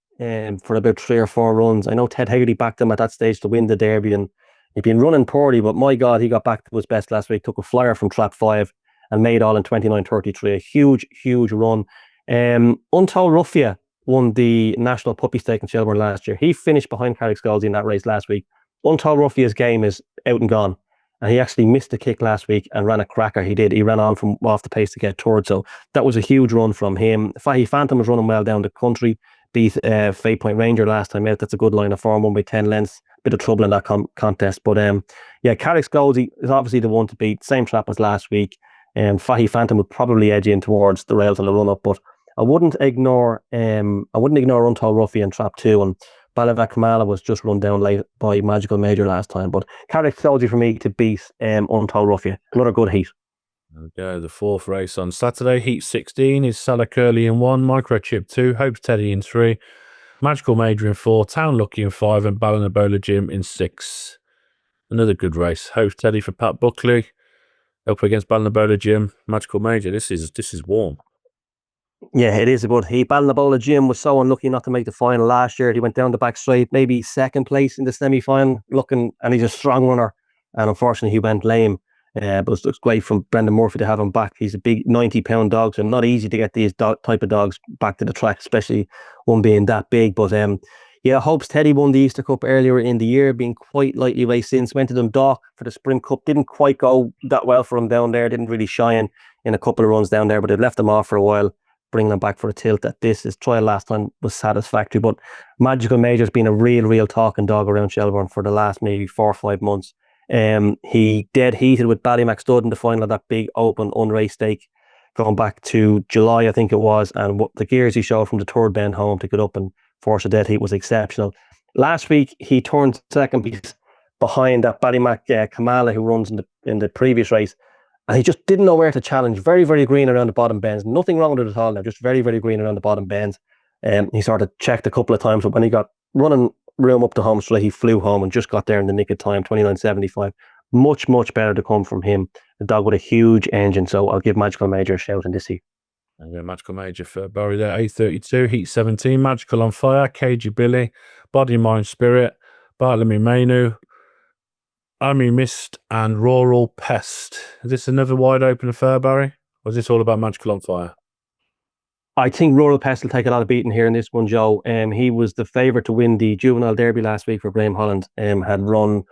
for about 3 or 4 runs. I know Ted Haggerty backed him at that stage to win the Derby, and he'd been running poorly, but my God, he got back to his best last week. Took a flyer from trap 5 and made all in 29.33. A huge run. Untold Rufia won the National Puppy Stake in Shelbourne last year. He finished behind Carrick Scalzi in that race last week. Untold Rufia's game is out and gone. And he actually missed a kick last week and ran a cracker. He did. He ran on from off the pace to get third. So that was a huge run from him. Fahi Phantom was running well down the country. Beat Fate Point Ranger last time out. That's a good line of form, won by 10 lengths. Bit of trouble in that contest. But yeah, Carrick Scalzi is obviously the one to beat. Same trap as last week. Fahi Phantom would probably edge in towards the rails on the run up, but I wouldn't ignore Untold Rufia in trap 2, and Ballymac Kamala was just run down late by Magical Major last time. But Carrick Scalzi for me to beat Untold Rufia. Another good heat. Okay, the 4th race on Saturday, heat 16 is Salah Curley in 1, Microchip 2, Hope's Teddy in 3, Magical Major in 4, Town Lucky in 5, and Ballinabola Jim in 6. Another good race. Hope's Teddy for Pat Buckley. Up against Ballinabola Jim, Magical Major. This is warm. Yeah, it is a good heat. Ballinabola Jim was so unlucky not to make the final last year. He went down the back straight, maybe 2nd place in the semi-final, and he's a strong runner. And unfortunately, he went lame. But it's great from Brendan Murphy to have him back. He's a big 90-pound dog, so not easy to get these type of dogs back to the track, especially one being that big. But yeah, Hope's Teddy won the Easter Cup earlier in the year, being quite lightly raced since. Went to Dundalk for the Sprint Cup. Didn't quite go that well for him down there. Didn't really shine in a couple of runs down there, but they'd left him off for a while, bringing him back for a tilt at this. His trial last time was satisfactory, but Magical Major's been a real talking dog around Shelbourne for the last maybe 4 or 5 months. He dead heated with Ballymac Stud in the final of that big open unraced stake going back to July, I think it was, and what the gears he showed from the third bend home to get up and force a dead heat was exceptional. Last week he turned second behind that Ballymac Kamala who runs in the previous race, and he just didn't know where to challenge. Very green around the bottom bends. Nothing wrong with it at all now, just very green around the bottom bends. He sort of checked a couple of times, but when he got running room up to home straight, he flew home and just got there in the nick of time. 29.75. Much better to come from him. The dog with a huge engine, so I'll give Magical Major a shout in this heat. And a Magical Major for Barry there. 8:32, Heat 17, Magical on Fire, Cagey Billy, Body, Mind, Spirit, Bartlemy Mainu, Army Mist, and Rural Pest. Is this another wide open affair, Barry? Or is this all about Magical on Fire? I think Rural Pest will take a lot of beating here in this one, Joe. He was the favourite to win the Juvenile Derby last week for Graham Holland. Had run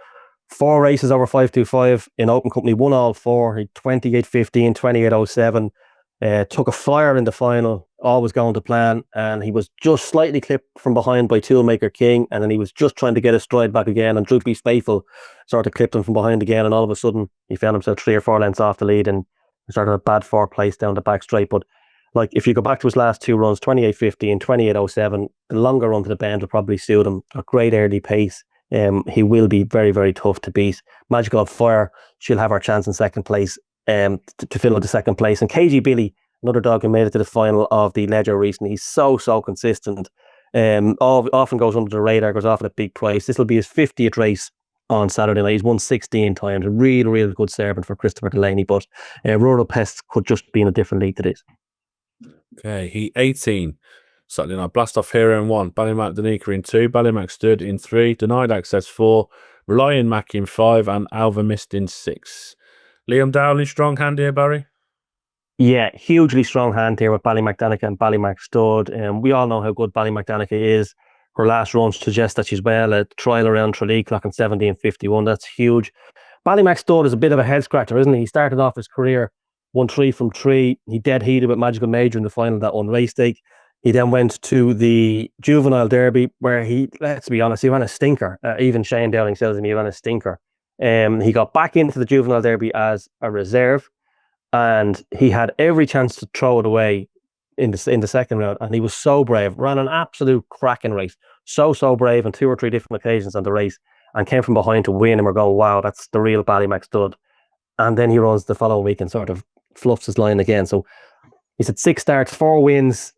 4 races over 525 in open company, won all 4. He 28.15, 28.07. Took a flyer in the final, always going to plan, and he was just slightly clipped from behind by Toolmaker King, and then he was just trying to get his stride back again, and Droopy's Faithful sort of clipped him from behind again, and all of a sudden he found himself 3 or 4 lengths off the lead and started a bad 4 place down the back straight. But like, if you go back to his last 2 runs, 28.50 and 28.07, the longer run to the bend will probably suit him. A great early pace. He will be very, very tough to beat. Magical on Fire, she'll have her chance in second place to fill out the second place. And KG Billy, another dog who made it to the final of the Ledger recently, he's so consistent. Often goes under the radar, goes off at a big price. This will be his 50th race on Saturday night. He's won 16 times. A real good servant for Christopher Delaney, but Rural Pests could just be in a different league to this. Okay, Heat 18. Saturday night, Blast Off Hero in 1, Ballymac Danica in 2, Ballymac Stud in 3, Denied Access 4, Relying Mac in 5, and Alva Mist in 6. Liam Dowling, strong hand here, Barry? Yeah, hugely strong hand here with Ballymac Danica and Ballymac Stud. We all know how good Ballymac Danica is. Her last run suggests that she's well. A trial around Tralee, clocking 17.51. That's huge. Ballymac Stud is a bit of a head scratcher, isn't he? He started off his career, won 3 from 3. He dead heated with Magical Major in the final of that one race stake. He then went to the Juvenile Derby, where he, let's be honest, he ran a stinker. Even Shane Dowling tells him he ran a stinker. He got back into the Juvenile Derby as a reserve, and he had every chance to throw it away in the second round, and he was so brave. Ran an absolute cracking race. So brave on 2 or 3 different occasions on the race, and came from behind to win, and we're going, wow, that's the real Ballymac Stud. And then he runs the following week and sort of fluffs his line again. So he's had 6 starts, 4 wins,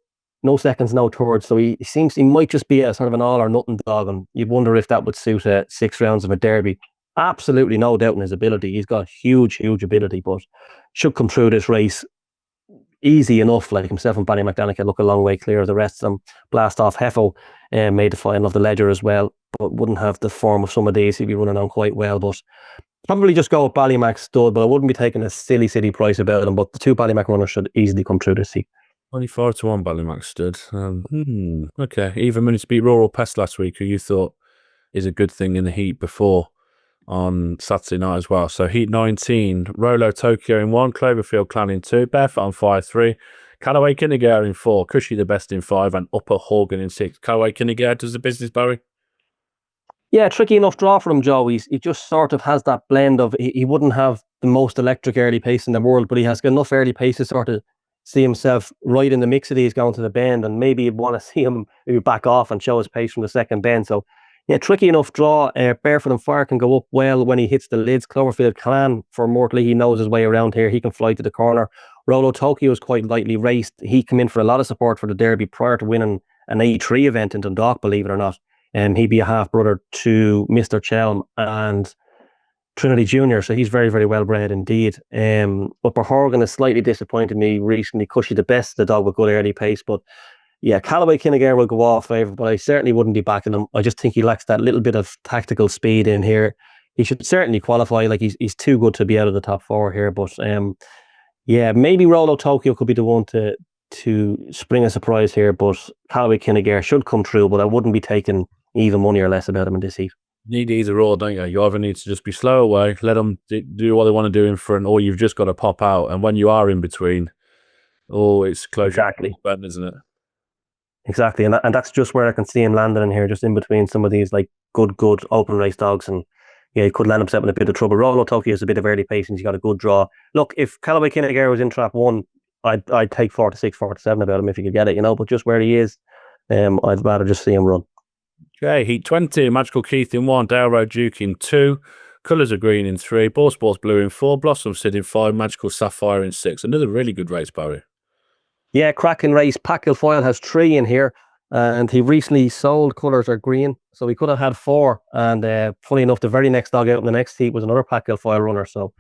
no seconds, no thirds. So he might just be a sort of an all or nothing dog, and you'd wonder if that would suit 6 rounds of a derby. Absolutely no doubt in his ability. He's got huge ability, but should come through this race easy enough. Like himself and Barry McDonough look a long way clear of the rest of them. Blast Off Heffo made the final of the Ledger as well, but wouldn't have the form of some of these. He'd be running on quite well, but probably just go with Ballymac Stud, but I wouldn't be taking a silly price about them. But the 2 Ballymac runners should easily come through this heat. 24-1 Ballymac Stud. Okay, even managed to beat Rural Pest last week, who you thought is a good thing in the heat before on Saturday night as well. So Heat 19, Rolo Tokyo in 1, Cloverfield Clan in 2, Barefoot on Fire 3, Callaway Kinnegar in 4, Cushy the Best in 5, and Upper Horgan in 6. Callaway Kinnegar does the business, Barry? Yeah, tricky enough draw for him, Joe. He just sort of has that blend of, he wouldn't have the most electric early pace in the world, but he has got enough early pace to sort of see himself right in the mix of these going to the bend, and maybe you'd want to see him maybe back off and show his pace from the second bend. So yeah, tricky enough draw. Barefoot and Fire can go up well when he hits the lids. Cloverfield Clan, for Mortley, he knows his way around here. He can fly to the corner. Rolo Tokyo is quite lightly raced. He came in for a lot of support for the Derby prior to winning an A3 event in Dundalk, believe it or not. He'd be a half brother to Mr. Chelm and Trinity Jr., so he's very well bred indeed. Upper Horgan has slightly disappointed me recently. Cushy the Best, the dog with good early pace, but yeah, Callaway Kinnegar will go off favour, but I certainly wouldn't be backing him. I just think he lacks that little bit of tactical speed in here. He should certainly qualify. Like he's too good to be out of the top 4 here. But yeah, maybe Rolo Tokyo could be the one to spring a surprise here. But Callaway Kinnegar should come through, but I wouldn't be taking even money or less about him in this heat. You need either or, don't you? You either need to just be slow away, let them do what they want to do in front, or you've just got to pop out. And when you are in between, it's close. Exactly. Bend, isn't it? Exactly, and that's just where I can see him landing in here, just in between some of these like good open race dogs, and yeah, he could land himself in a bit of trouble. Rolo Tokyo has a bit of early patience. He's got a good draw. Look, if Callaway Kinnegar was in trap 1, I'd take 4 to 6, 4 to 7 about him if you could get it, But just where he is, I'd rather just see him run. Okay, Heat 20, Magical Keith in 1, Dale Road Duke in 2, Colours of Green in 3, Boylesports Blue in 4, Blossom Sid in 5, Magical Sapphire in 6. Another really good race, Barry. Yeah, cracking race. Pat Kilfoyle has 3 in here, and he recently sold Colours Are Green, so he could have had 4. And funny enough, the very next dog out in the next heat was another Pat Kilfoyle runner. So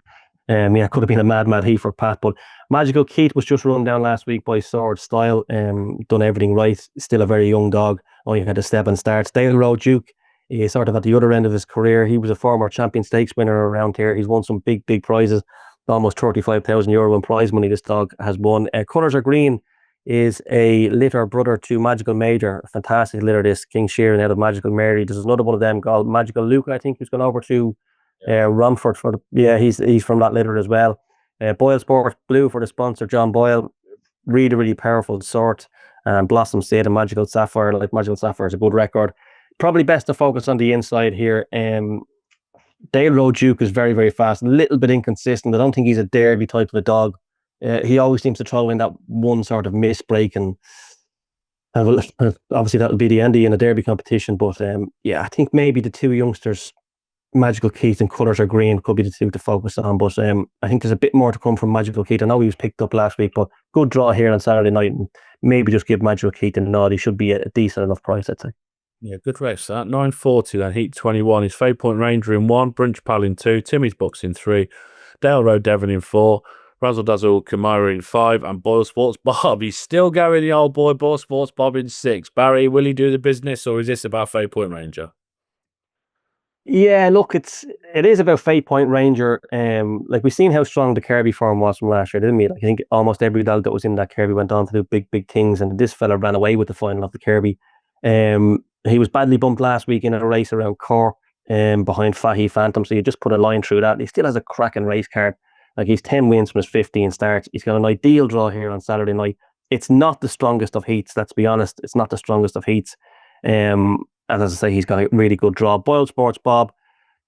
Yeah, could have been a mad heat for Pat, but Magical Keith was just run down last week by Sword Style. Done everything right. Still a very young dog. Only had a step and starts. Dale Road Duke, he's sort of at the other end of his career. He was a former champion stakes winner around here. He's won some big prizes. Almost €35,000 in prize money this dog has won. Colours Are Green is a litter brother to Magical Major. A fantastic litter, this King Sheeran out of Magical Mary. There's another one of them called Magical Luke, I think, who's gone over to Romford he's from that litter as well. Boylesports Blue for the sponsor, John Boyle. Really powerful sort. And Blossom State and Magical Sapphire. Like Magical Sapphire is a good record. Probably best to focus on the inside here. Dale Road Duke is very fast, a little bit inconsistent. I don't think he's a derby type of a dog. He always seems to throw in that one sort of miss break, and obviously that'll be the Andy in a derby competition. But I think maybe the two youngsters, Magical Keith and Colours Are Green, could be the two to focus on. But I think there's a bit more to come from Magical Keith. I know he was picked up last week, but good draw here on Saturday night, and maybe just give Magical Keith a nod. He should be a decent enough price, I'd say. Yeah, good race that. 940 then, heat 21. His Fade Point Ranger in 1, Brunch Pal in 2, Timmy's Bucks in 3, Dale Road Devon in 4, Razzle Dazzle Kamira in 5, and Boylesports Bob. He's still going, the old boy, Boylesports Bob in 6. Barry, will he do the business, or is this about Fade Point Ranger? Yeah, look, it is about Fate Point Ranger. Like we've seen how strong the Kirby form was from last year, didn't we? Like, I think almost every dog that was in that Kirby went on to do big things, and this fella ran away with the final of the Kirby. He was badly bumped last week in a race around Cork, behind Fahy Phantom, so you just put a line through that. He still has a cracking race card. Like, he's 10 wins from his 15 starts. He's got an ideal draw here on Saturday night. It's not the strongest of heats, let's be honest. It's not the strongest of heats. And as I say, he's got a really good draw. Boylesports Bob.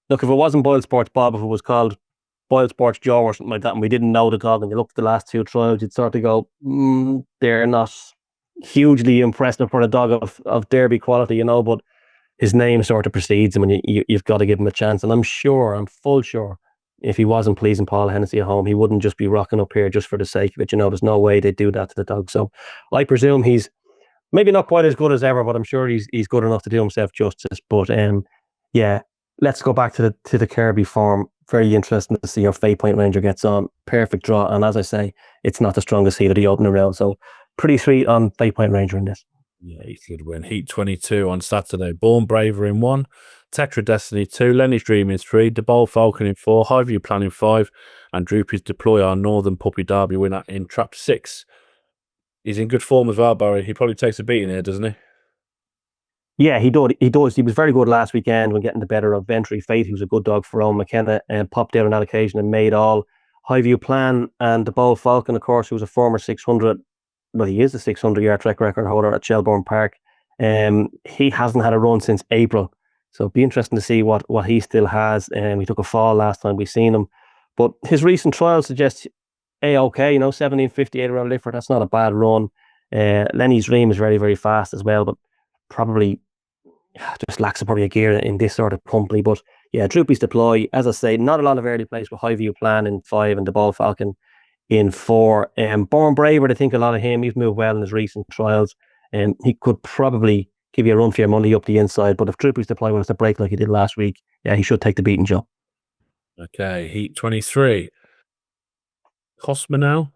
Look, if it wasn't Boylesports Bob, if it was called Boylesports Joe or something like that, and we didn't know the dog, and you looked at the last two trials, you'd sort of go, they're not hugely impressive for a dog of derby quality, but his name sort of precedes him, and you've got to give him a chance. And I'm full sure, if he wasn't pleasing Paul Hennessy at home, he wouldn't just be rocking up here just for the sake of it. There's no way they'd do that to the dog. So I presume he's maybe not quite as good as ever, but I'm sure he's good enough to do himself justice. But let's go back to the Kirby form. Very interesting to see how Fate Point Ranger gets on. Perfect draw, and as I say, it's not the strongest heat of the opening round. So pretty sweet on Fate Point Ranger in this. Yeah, he could win. Heat 22 on Saturday. Born Braver in 1, Tetra Destiny 2, Lenny's Dream in 3, The Bold Falcon in 4, Highview Plan in 5, and Droopy's Deploy, our Northern Puppy Derby winner, in Trap 6. He's in good form as well, Barry. He probably takes a beating here, doesn't he? Yeah, he does. He was very good last weekend when getting the better of Ventry Fate, who's a good dog for Owen McKenna, and popped out on that occasion and made all. Highview Plan and The Bold Falcon, of course, who was a former 600. Well, he is a 600-yard track record holder at Shelbourne Park. He hasn't had a run since April, so it'd be interesting to see what he still has. He took a fall last time we seen him, but his recent trial suggests A-OK, 17:58 around Lifford. That's not a bad run. Lenny's Dream is very fast as well, but probably just lacks probably a gear in this sort of company. But yeah, Droopy's Deploy, as I say, not a lot of early plays with Highview Plan in 5 and The Ball Falcon in 4. Born Braver, I think a lot of him. He's moved well in his recent trials, and he could probably give you a run for your money up the inside. But if Droopy's Deploy wants to break like he did last week, yeah, he should take the beating, Joe. Okay, Heat 23. Cosmonaut.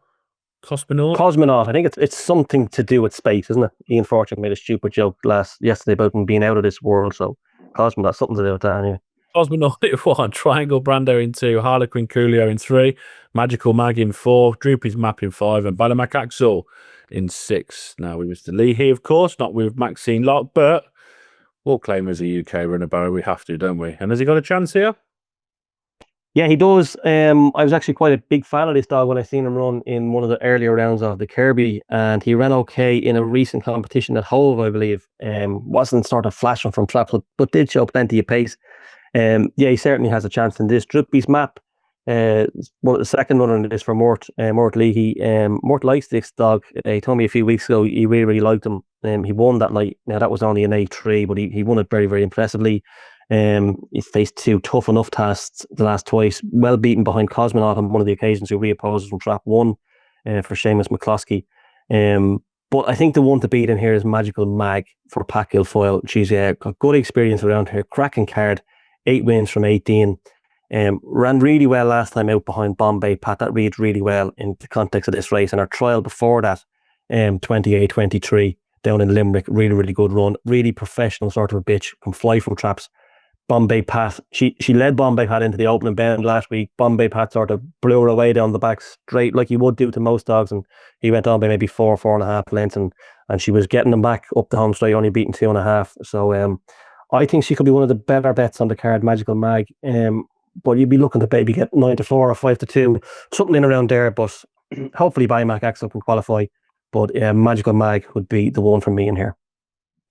I think it's something to do with space, isn't it? Ian Fortune made a stupid joke yesterday about him being out of this world, so Cosmonaut, something to do with that anyway. Cosmonaut in 1, Triangle Brando in 2, Harlequin Coolio in 3, Magical Mag in 4, Droopy's Map in 5, and Balamac Axel in 6. Now with Mr. Lee here, of course, not with Maxine Locke, but we'll claim as a UK runner, Barry. We have to, don't we? And has he got a chance here? Yeah, he does. I was actually quite a big fan of this dog when I seen him run in one of the earlier rounds of the Kirby, and he ran okay in a recent competition at Hove, I believe. Wasn't sort of flashing from trap, but did show plenty of pace. He certainly has a chance in this. Droopy's Map, the second runner in this for Mort Leahy. Mort likes this dog. He told me a few weeks ago he really liked him. He won that night. Now that was only an A3, but he won it very impressively. He faced 2 tough enough tests the last twice. Well beaten behind Cosmonaut on one of the occasions, who reopposes from trap 1 for Seamus McCloskey. But I think the one to beat in here is Magical Mag for Pat Guilfoyle. She's got good experience around here, cracking card, 8 wins from 18. Ran really well last time out behind Bombay Pat. That reads really well in the context of this race. And our trial before that, 28-23 down in Limerick, really, really good run. Really professional sort of a bitch, can fly from traps. Bombay Pat, she led Bombay Pat into the opening bend last week. Bombay Pat sort of blew her away down the back straight like you would do to most dogs, and he went on by maybe 4.5 lengths, and she was getting them back up the home straight, only beating 2.5. So I think she could be one of the better bets on the card, Magical Mag. But you'd be looking to maybe get 9-4 or 5-2, something in around there. But hopefully Biomac Axel can qualify. But Magical Mag would be the one for me in here.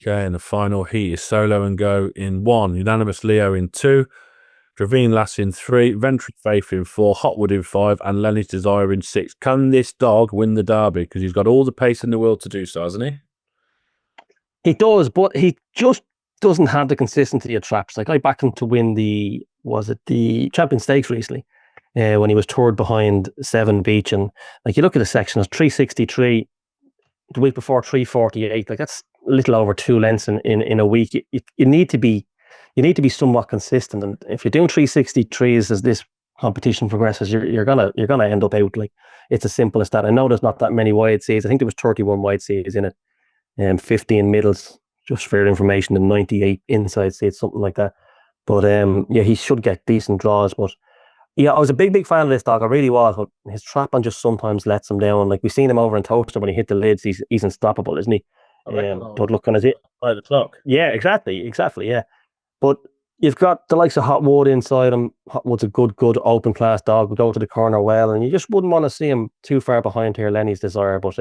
Okay, and the final heat is Solo and Go in 1, Unanimous Leo in 2, Dravine Lass in 3, Ventry Faith in 4, Hotwood in 5, and Lenny's Desire in 6. Can this dog win the Derby? Because he's got all the pace in the world to do so, hasn't he? He does, but he just doesn't have the consistency of traps. Like, I backed him to win the Champion Stakes recently, when he was toured behind 7 Beach, and like you look at the section, it's 363, the week before 348. Like, that's a little over 2 lengths in a week. You need to be somewhat consistent, and if you're doing 363s as this competition progresses, you're gonna end up out. Like, it's as simple as that. I know there's not that many wide seas. I think there was 31 wide seas in it, and 15 middles, just for your information, and 98 inside seats, something like that. But yeah, he should get decent draws. But yeah, I was a big fan of this dog. I really was. But his trapping just sometimes lets him down. Like, we've seen him over in Toaster when he hit the lids. He's unstoppable, isn't he? But look, on his 5 o'clock. Yeah, exactly. Yeah. But you've got the likes of Hotwood inside him. Hotwood's a good open class dog. Would go to the corner well, and you just wouldn't want to see him too far behind here. Lenny's Desire, but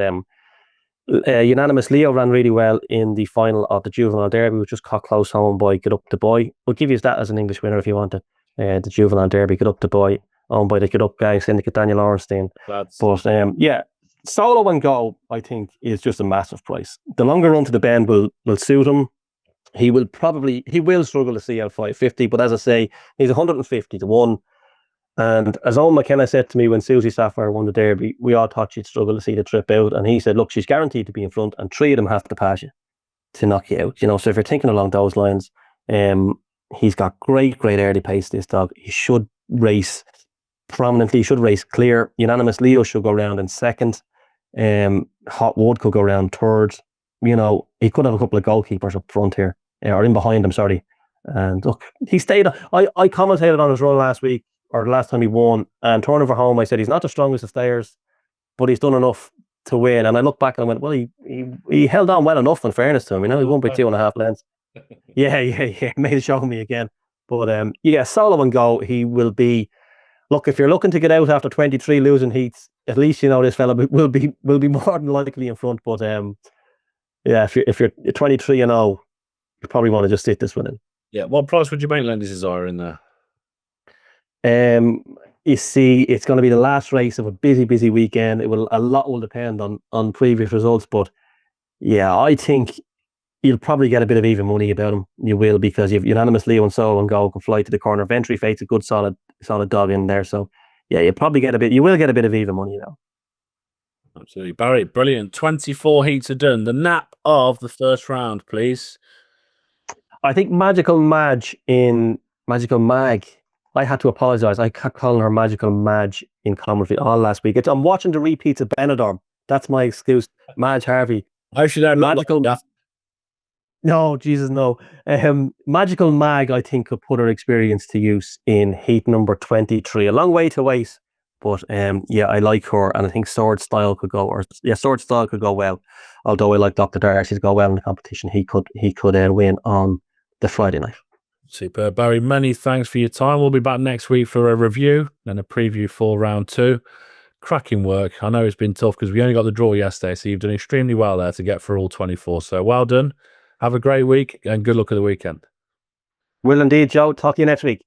Unanimous Leo ran really well in the final of the Juvenile Derby, which just caught close home by Get Up the Boy. We'll give you that as an English winner if you want it. The Juvenile Derby, Get Up the Boy, owned by the Get Up guy, Syndicate Daniel Orenstein. But yeah, Solo and Go, I think, is just a massive price. The longer run to the bend will suit him. He will struggle to see out 550, but as I say, he's 150 to 1. And as Owen McKenna said to me when Susie Sapphire won the Derby, we all thought she'd struggle to see the trip out. And he said, look, she's guaranteed to be in front, and 3 of them have to pass you to knock you out. So if you're thinking along those lines, he's got great early pace, this dog. He should race prominently. He should race clear. Unanimous Leo should go round in 2nd. Hotwood could go round 3rd. He could have a couple of goalkeepers up front here, or in behind him, sorry. And look, he stayed. I commentated on his run last week, or the last time he won, and turnover home, I said he's not the strongest of stayers, but he's done enough to win. And I looked back and I went, well, he held on well enough, in fairness to him. He won by 2.5 lengths. Yeah. Made it show me again. But yeah, Solo and Go, he will be. Look, if you're looking to get out after 23 losing heats, at least this fella will be more than likely in front. But yeah, if you're 23 and 0, you probably want to just sit this one in. Yeah, what price would you make Lenny's Desire in there? You see, it's going to be the last race of a busy weekend. A lot will depend on previous results, but yeah, I think you'll probably get a bit of even money about him. You will, because you've Unanimous Leo and Solo and Go can fly to the corner. Ventry Fate's a good solid dog in there, so yeah, you will get a bit of even money now. Absolutely, Barry, brilliant. 24 heats are done. The nap of the first round, please. I think Magical Mag. I had to apologise. I kept calling her Magical Madge in commentary all last week. I'm watching the repeats of Benidorm. That's my excuse. Madge Harvey. I should have Magical. Like no, Jesus, no. Magical Mag, I think, could put her experience to use in heat number 23. A long way to wait, but yeah, I like her, and I think Sword Style could go well. Although I like Dr. Darcy to go well in the competition, he could win on the Friday night. Super, Barry. Many thanks for your time. We'll be back next week for a review and a preview for round 2. Cracking work. I know it's been tough because we only got the draw yesterday, so you've done extremely well there to get through all 24. So well done. Have a great week and good luck at the weekend. Will indeed, Joe. Talk to you next week.